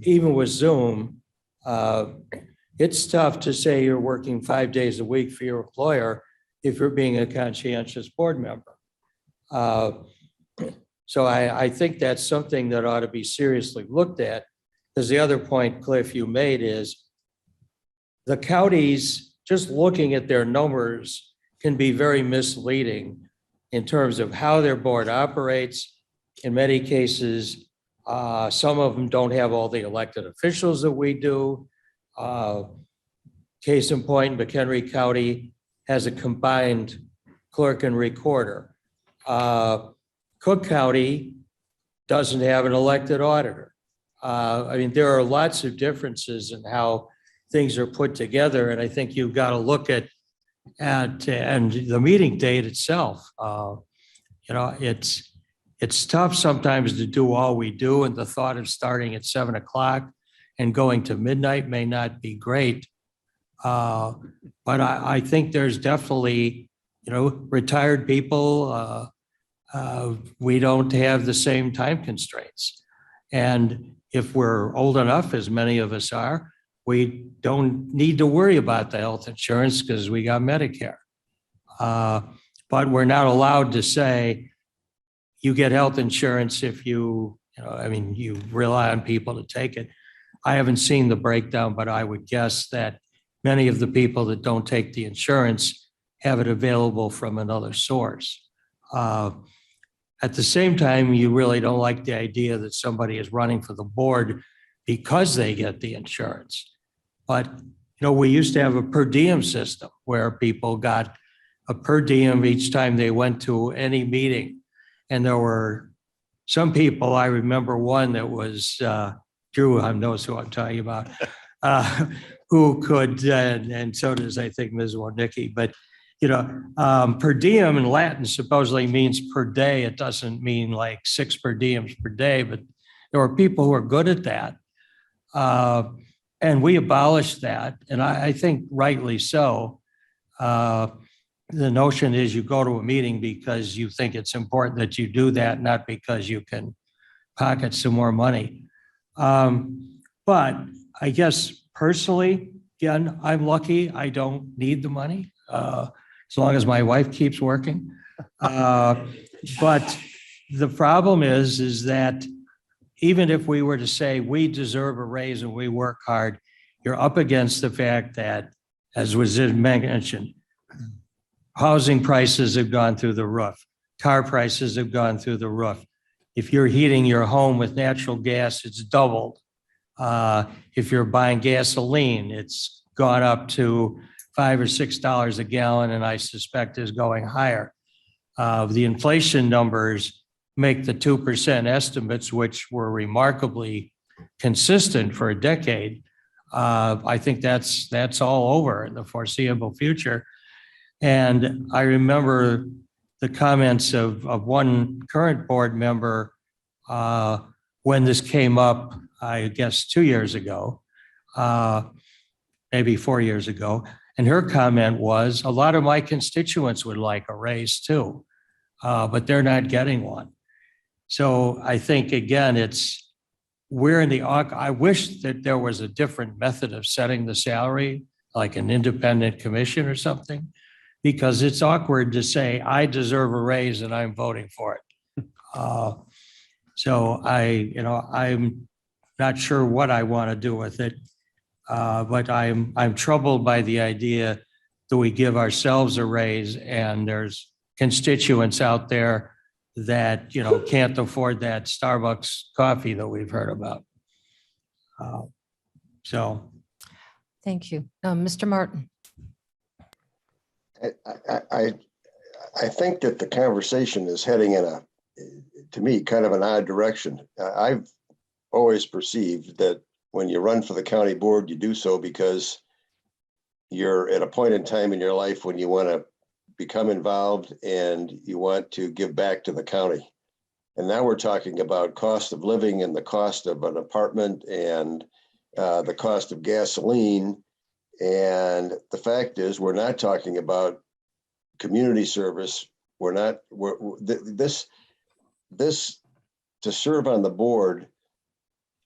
even with Zoom, it's tough to say you're working 5 days a week for your employer if you're being a conscientious board member. So I think that's something that ought to be seriously looked at. Because the other point, Cliff, you made is the counties, just looking at their numbers can be very misleading in terms of how their board operates. In many cases, some of them don't have all the elected officials that we do. Case in point, McHenry County has a combined clerk and recorder. Cook County doesn't have an elected auditor. I mean, there are lots of differences in how things are put together, and I think you've got to look at and the meeting date itself. It's tough sometimes to do all we do, and the thought of starting at 7 o'clock and going to midnight may not be great. But I think there's definitely, retired people. We don't have the same time constraints, and if we're old enough, as many of us are, we don't need to worry about the health insurance because we got Medicare. But we're not allowed to say you get health insurance if you rely on people to take it. I haven't seen the breakdown, but I would guess that many of the people that don't take the insurance have it available from another source. At the same time, you really don't like the idea that somebody is running for the board because they get the insurance. But, we used to have a per diem system where people got a per diem each time they went to any meeting. And there were some people, I remember one that was, Drew knows who I'm talking about, who could, and so does, I think, Ms. Warnicki, but per diem in Latin supposedly means per day. It doesn't mean like 6 per diems per day, but there were people who are good at that. And we abolished that. And I think rightly so. The notion is you go to a meeting because you think it's important that you do that, not because you can pocket some more money. But I guess personally, again, I'm lucky. I don't need the money. As long as my wife keeps working. But the problem is that even if we were to say we deserve a raise and we work hard, you're up against the fact that, as was mentioned, Housing prices have gone through the roof. Car prices have gone through the roof. If you're heating your home with natural gas, it's doubled. If you're buying gasoline, it's gone up to $5 or $6 a gallon, and I suspect is going higher. The inflation numbers make the 2% estimates, which were remarkably consistent for a decade. I think that's all over in the foreseeable future. And I remember the comments of one current board member when this came up, I guess 2 years ago, maybe 4 years ago. And her comment was, a lot of my constituents would like a raise too, but they're not getting one. So I think, again, we're in the, I wish that there was a different method of setting the salary, like an independent commission or something, because it's awkward to say, I deserve a raise and I'm voting for it. So I'm not sure what I want to do with it. But I'm troubled by the idea that we give ourselves a raise and there's constituents out there that, can't afford that Starbucks coffee that we've heard about. So. Thank you. Mr. Martin. I think that the conversation is heading in to me, kind of an odd direction. I've always perceived that when you run for the county board, you do so because you're at a point in time in your life when you want to become involved and you want to give back to the county. And now we're talking about cost of living and the cost of an apartment and the cost of gasoline. And the fact is, we're not talking about community service. This to serve on the board,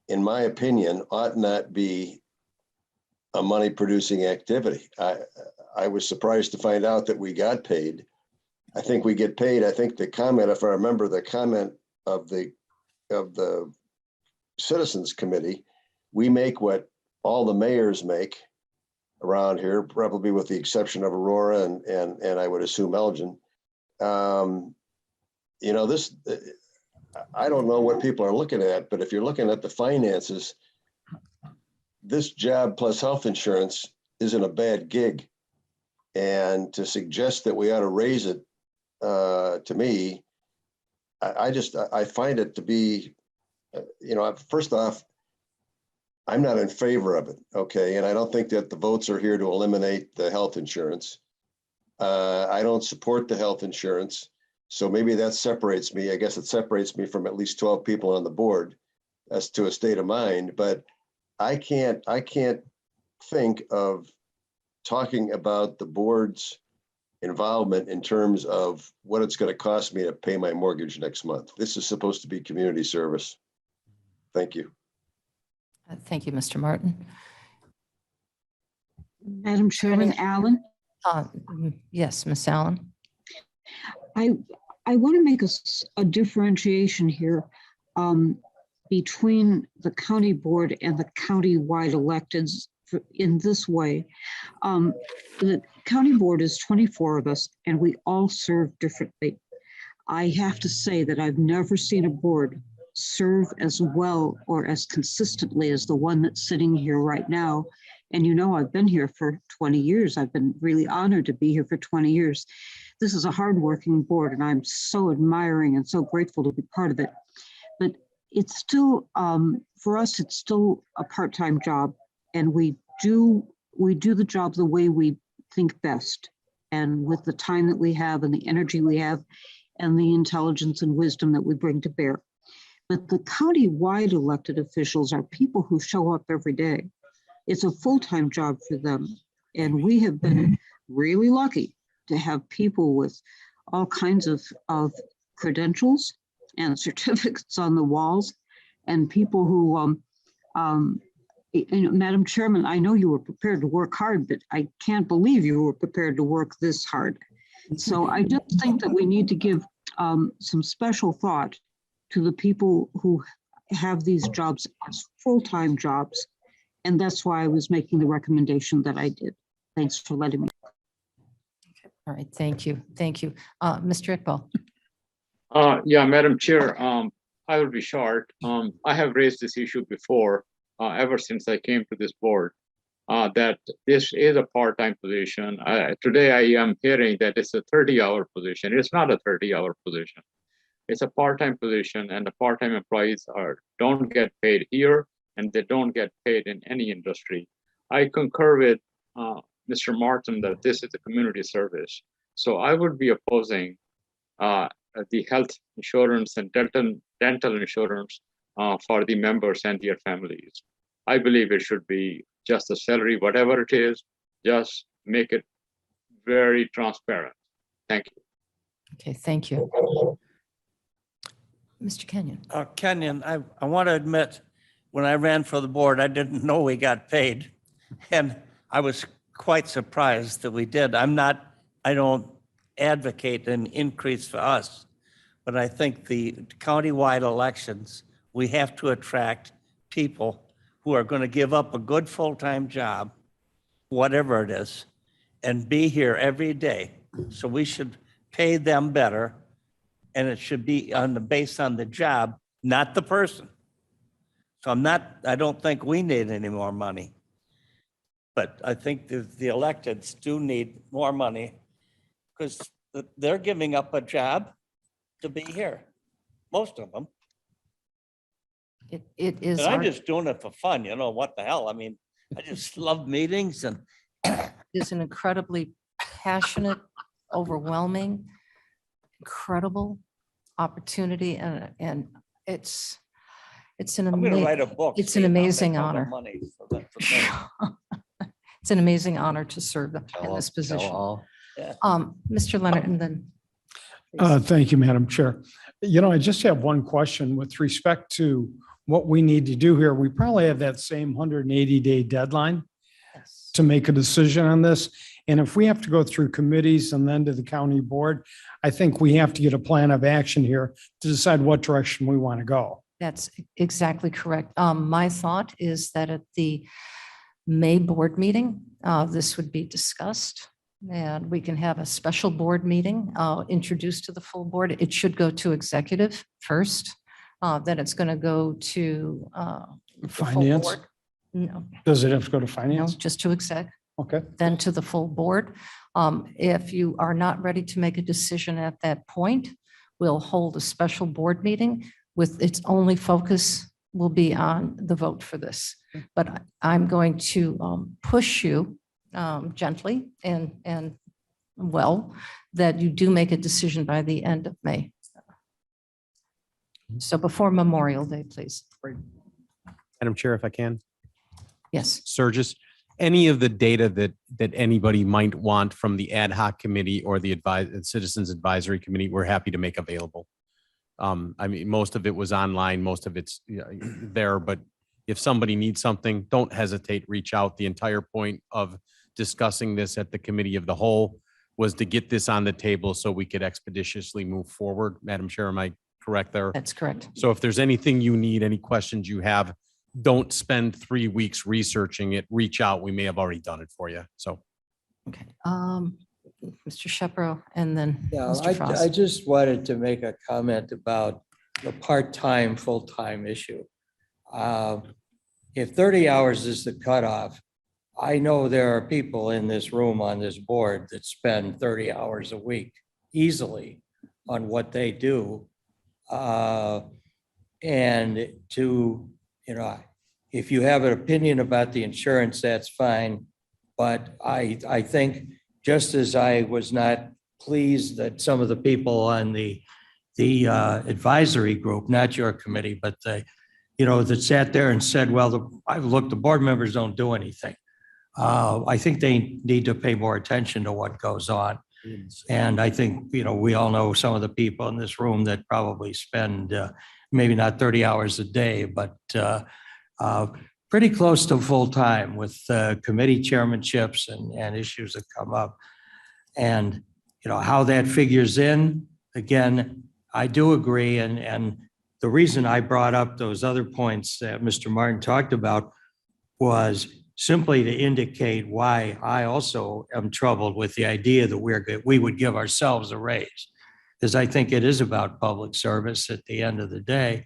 in my opinion, ought not be a money producing activity. I was surprised to find out that we got paid. I think we get paid. I think the comment, if I remember the comment of the Citizens Committee, we make what all the mayors make around here, probably with the exception of Aurora and I would assume Elgin. This, I don't know what people are looking at, but if you're looking at the finances, this job plus health insurance isn't a bad gig. And to suggest that we ought to raise it, to me, I find it to be, first off, I'm not in favor of it, okay? And I don't think that the votes are here to eliminate the health insurance. I don't support the health insurance. So maybe that separates me. I guess it separates me from at least 12 people on the board as to a state of mind, but I can't think of talking about the board's involvement in terms of what it's going to cost me to pay my mortgage next month. This is supposed to be community service. Thank you. Thank you, Mr. Martin. Madam Chairman, Allen? Yes, Ms. Allen. I want to make a differentiation here between the county board and the county-wide electeds in this way. The county board is 24 of us and we all serve differently. I have to say that I've never seen a board serve as well or as consistently as the one that's sitting here right now. And I've been here for 20 years. I've been really honored to be here for 20 years. This is a hardworking board and I'm so admiring and so grateful to be part of it. But it's still, for us, it's still a part-time job, and we do the job the way we think best, and with the time that we have and the energy we have and the intelligence and wisdom that we bring to bear. But the county-wide elected officials are people who show up every day. It's a full-time job for them. And we have been really lucky to have people with all kinds of credentials and certificates on the walls, and people who, Madam Chairman, I know you were prepared to work hard, but I can't believe you were prepared to work this hard. So I just think that we need to give some special thought to the people who have these jobs as full-time jobs. And that's why I was making the recommendation that I did. Thanks for letting me. All right, thank you, thank you. Mr. Iqbal. Yeah, Madam Chair, I will be short. I have raised this issue before, ever since I came to this board, that this is a part-time position. Today I am hearing that it's a 30-hour position. It's not a 30-hour position. It's a part-time position, and the part-time employees don't get paid here, and they don't get paid in any industry. I concur with Mr. Martin that this is a community service. So I would be opposing the health insurance and dental insurance for the members and their families. I believe it should be just a salary, whatever it is, just make it very transparent. Thank you. Okay, thank you. Mr. Kenyon. Kenyon, I want to admit, when I ran for the board, I didn't know we got paid. And I was quite surprised that we did. I don't advocate an increase for us, but I think the countywide elections, we have to attract people who are going to give up a good full-time job, whatever it is, and be here every day. So we should pay them better, and it should be based on the job, not the person. So I don't think we need any more money. But I think the electeds do need more money because they're giving up a job to be here, most of them. It is. And I'm just doing it for fun, what the hell? I mean, I just love meetings and. Is an incredibly passionate, overwhelming, incredible opportunity, and it's an I'm going to write a book. It's an amazing I'll make all the honor. money for that. It's an amazing honor to serve in this position. Yeah. Mr. Leonard, and then. Thank you, Madam Chair. I just have one question with respect to what we need to do here. We probably have that same 180-day deadline to make a decision on this. And if we have to go through committees and then to the county board, I think we have to get a plan of action here to decide what direction we want to go. That's exactly correct. My thought is that at the May board meeting, this would be discussed. And we can have a special board meeting introduced to the full board. It should go to executive first. Then it's going to go to the full Finance? board. No, Does it have to go to no, finance? just to exec, Okay. then to the full board. If you are not ready to make a decision at that point, we'll hold a special board meeting with its only focus will be on the vote for this. But I'm going to push you gently and well, that you do make a decision by the end of May. So before Memorial Day, please. Madam Chair, if I can. Yes. Surges, any of the data that anybody might want from the ad hoc committee or the Citizens Advisory Committee, we're happy to make available. I mean, most of it was online, most of it's there, but if somebody needs something, don't hesitate, reach out. The entire point of discussing this at the committee of the whole was to get this on the table so we could expeditiously move forward. Madam Chair, am I correct there? That's correct. So if there's anything you need, any questions you have, don't spend 3 weeks researching it. Reach out. We may have already done it for you. So. Okay. Mr. Shepro and then Yeah, Mr. I Frost. just wanted to make a comment about the part-time, full-time issue. If 30 hours is the cutoff, I know there are people in this room on this board that spend 30 hours a week easily on what they do. And to, if you have an opinion about the insurance, that's fine. But I think just as I was not pleased that some of the people on the advisory group, not your committee, but that sat there and said, well, the board members don't do anything. I think they need to pay more attention to what goes on. And I think, we all know some of the people in this room that probably spend maybe not 30 hours a day, but pretty close to full time with committee chairmanships and issues that come up. And, how that figures in, again, I do agree. And the reason I brought up those other points that Mr. Martin talked about was simply to indicate why I also am troubled with the idea that we would give ourselves a raise. Because I think it is about public service at the end of the day.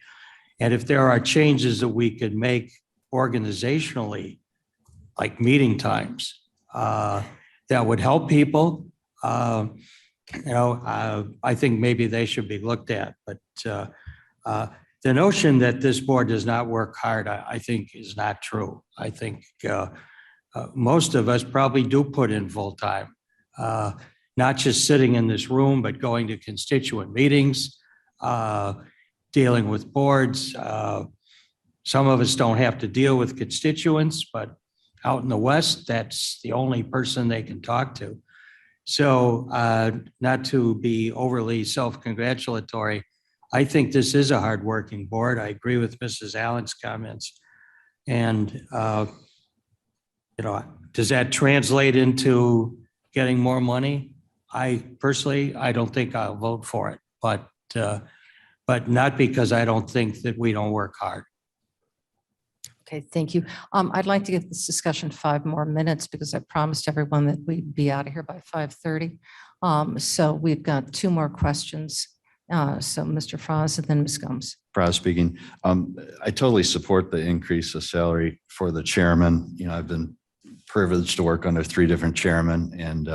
And if there are changes that we could make organizationally, like meeting times, that would help people, I think maybe they should be looked at. But the notion that this board does not work hard, I think is not true. I think most of us probably do put in full time, not just sitting in this room, but going to constituent meetings, dealing with boards. Some of us don't have to deal with constituents, but out in the West, that's the only person they can talk to. So not to be overly self-congratulatory, I think this is a hardworking board. I agree with Mrs. Allen's comments. And, does that translate into getting more money? I don't think I'll vote for it, but not because I don't think that we don't work hard. Okay, thank you. I'd like to give this discussion 5 more minutes because I promised everyone that we'd be out of here by 5:30. So we've got 2 more questions. So Mr. Frost and then Ms. Gomes. Frost speaking. I totally support the increase of salary for the chairman. I've been privileged to work under 3 different chairmen, and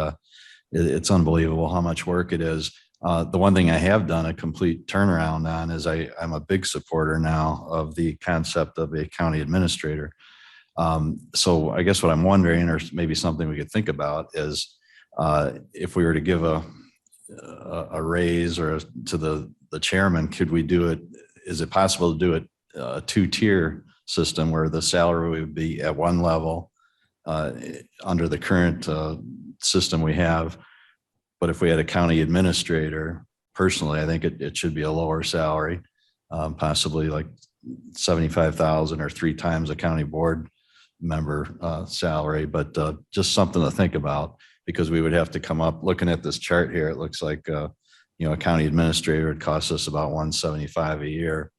it's unbelievable how much work it is. The one thing I have done a complete turnaround on is I'm a big supporter now of the concept of a county administrator. So I guess what I'm wondering, or maybe something we could think about, is if we were to give a raise to the chairman, could we do it? Is it possible to do it a 2-tier system where the salary would be at one level under the current system we have? But if we had a county administrator, personally, I think it should be a lower salary, possibly like 75,000 or 3 times a county board member salary. But just something to think about, because we would have to come up, looking at this chart here, it looks like a county administrator would cost us about $175 a year.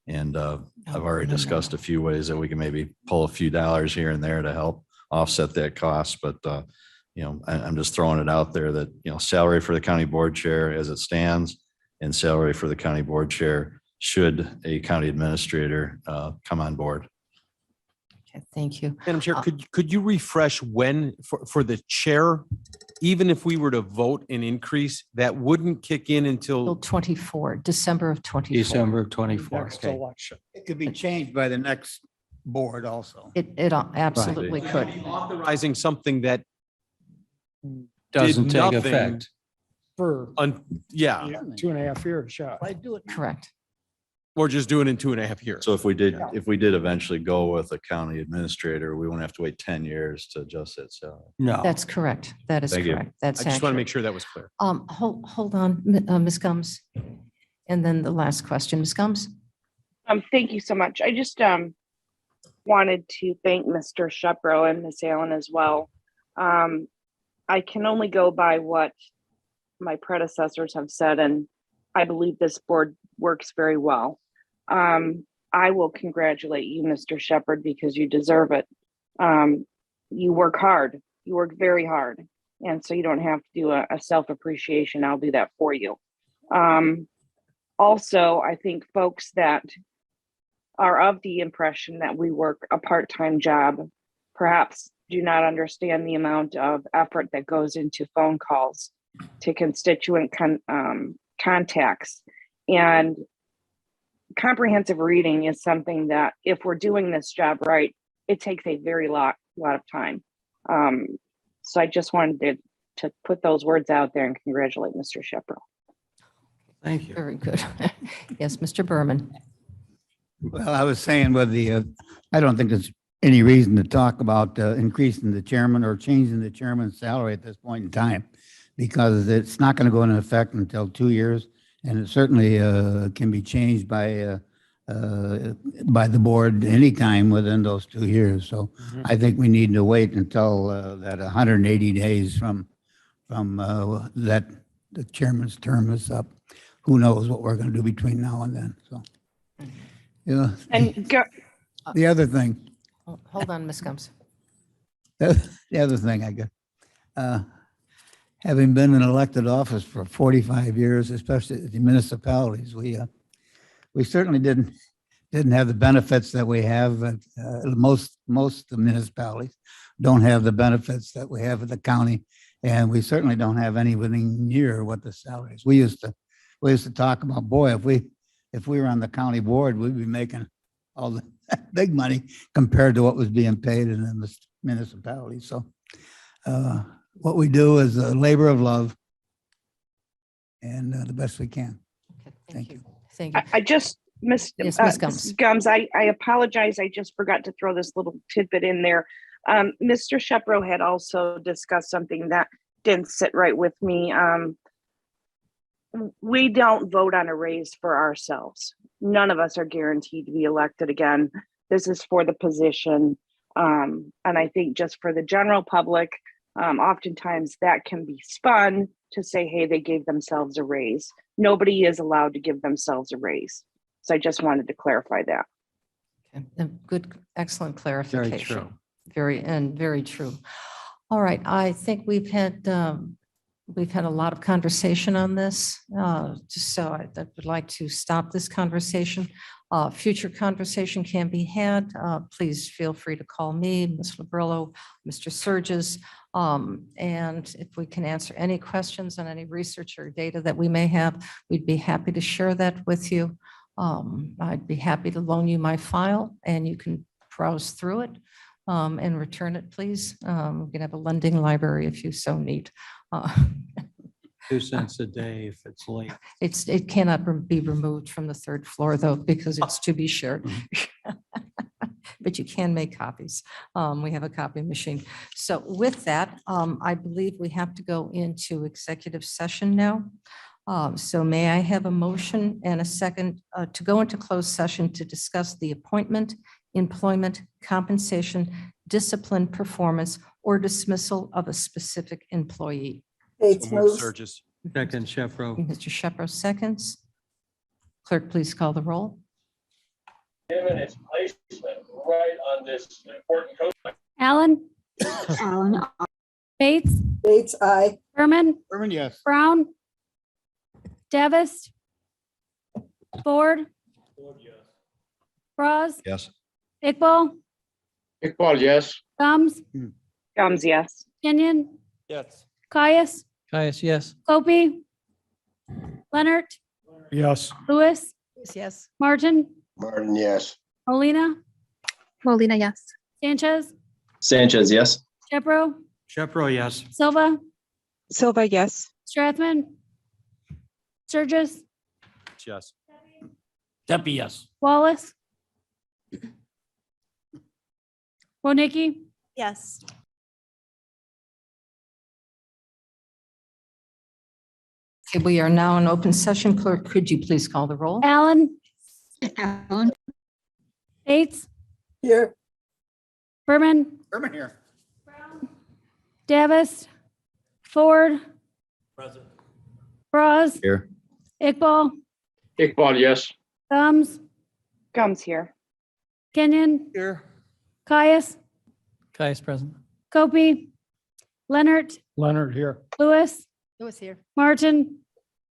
And I've already discussed a few ways that we can maybe pull a few dollars here and there to help offset that cost. But I'm just throwing it out there that, salary for the county board chair as it stands, and salary for the county board chair should a county administrator come on board. Okay, thank you. Madam Chair, could you refresh when for the chair, even if we were to vote an increase, that wouldn't kick in until 24, December of 24. December of 24. Next Okay. election. It could be changed by the next board also. It absolutely could. authorizing something that Doesn't did take nothing effect. For yeah, 2.5 years, yeah. Why do it? Correct. or just do it in 2.5 years. So if we did eventually go with a county administrator, we won't have to wait 10 years to adjust that salary. No. That's correct. That is Thank you. correct. That's I just want to make accurate. sure that was clear. Hold on, Ms. Gomes. And then the last question, Ms. Gomes. Thank you so much. I just wanted to thank Mr. Shepro and Ms. Allen as well. I can only go by what my predecessors have said, and I believe this board works very well. I will congratulate you, Mr. Shepherd, because you deserve it. You work hard. You work very hard. And so you don't have to do a self-appreciation. I'll do that for you. Also, I think folks that are of the impression that we work a part-time job perhaps do not understand the amount of effort that goes into phone calls to constituent contacts. And comprehensive reading is something that, if we're doing this job right, it takes a very lot of time. So I just wanted to put those words out there and congratulate Mr. Shepro. Thank you. Very good. Yes, Mr. Berman. Well, I was saying I don't think there's any reason to talk about increasing the chairman or changing the chairman's salary at this point in time, because it's not going to go into effect until 2 years, and it certainly can be changed by the board anytime within those 2 years. So I think we need to wait until that 180 days from that the chairman's term is up. Who knows what we're going to do between now and then? So, yeah. And The other thing, Hold on, Ms. Gomes. The other thing I guess, having been in elected office for 45 years, especially at the municipalities, we certainly didn't have the benefits that we have at most of the municipalities don't have the benefits that we have at the county. And we certainly don't have anything near what the salaries. We used to talk about, boy, if we were on the county board, we'd be making all the big money compared to what was being paid in the municipality. So what we do is a labor of love and the best we can. Thank you. Thank you. I just missed, Yes, Ms. Gums. Gums, I apologize. I just forgot to throw this little tidbit in there. Mr. Shepro had also discussed something that didn't sit right with me. We don't vote on a raise for ourselves. None of us are guaranteed to be elected again. This is for the position. And I think just for the general public, oftentimes that can be spun to say, hey, they gave themselves a raise. Nobody is allowed to give themselves a raise. So I just wanted to clarify that. Good, excellent clarification. true. Very true. All right, I think we've had a lot of conversation on this. Just so I would like to stop this conversation. Future conversation can be had. Please feel free to call me, Ms. Labrillo, Mr. Surges. And if we can answer any questions on any research or data that we may have, we'd be happy to share that with you. I'd be happy to loan you my file and you can browse through it and return it, please. We can have a lending library if you so need. 2 cents a day if it's late. It cannot be removed from the 3rd floor though, because it's to be shared. But you can make copies. We have a copy machine. So with that, I believe we have to go into executive session now. So may I have a motion and a second to go into closed session to discuss the appointment, employment, compensation, discipline, performance, or dismissal of a specific employee? Bates moves. Surges. Second, Shepro. Mr. Shepro seconds. Clerk, please call the roll. Him and his placement right on this important coast. Allen, Allen, Bates, Bates, aye. Berman, Berman, yes. Brown, Davis, Ford, Bras, Yes. Iqbal, Iqbal, yes. Gums, Gums, yes. Kenyon, Yes. Caius, Caius, yes. Copy, Leonard, Yes. Lewis, Yes. Martin, Martin, yes. Molina, Molina, yes. Sanchez, Sanchez, yes. Shepro, Shepro, yes. Silva, Silva, yes. Strathman, Surges, Yes. Deppie, yes. Wallace, Wodnicki, Yes. Okay, we are now in open session. Clerk, could you please call the roll? Allen, Allen, Bates, Here, Berman, Berman here. Davis, Ford, Present. Bras, Here. Iqbal, Iqbal, yes. Gums, Gums here. Kenyon, Here. Caius, Caius, present. Copy, Leonard, Leonard here. Lewis, Lewis here. Martin,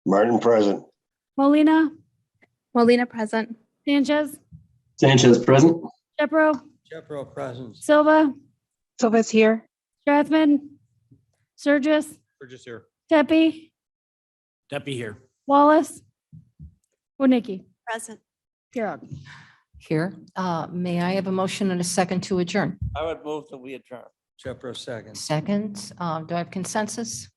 Martin, present. Molina, Molina, present. Sanchez, Sanchez, present. Shepro, Shepro, present. Silva, Silva's here. Strathman, Surges, Surges here. Tepe, Deppie here. Wallace, Wodnicki, Present. Pirog. Here. May I have a motion and a second to adjourn? I would move that we adjourn. Shepro, second. Second, do I have consensus?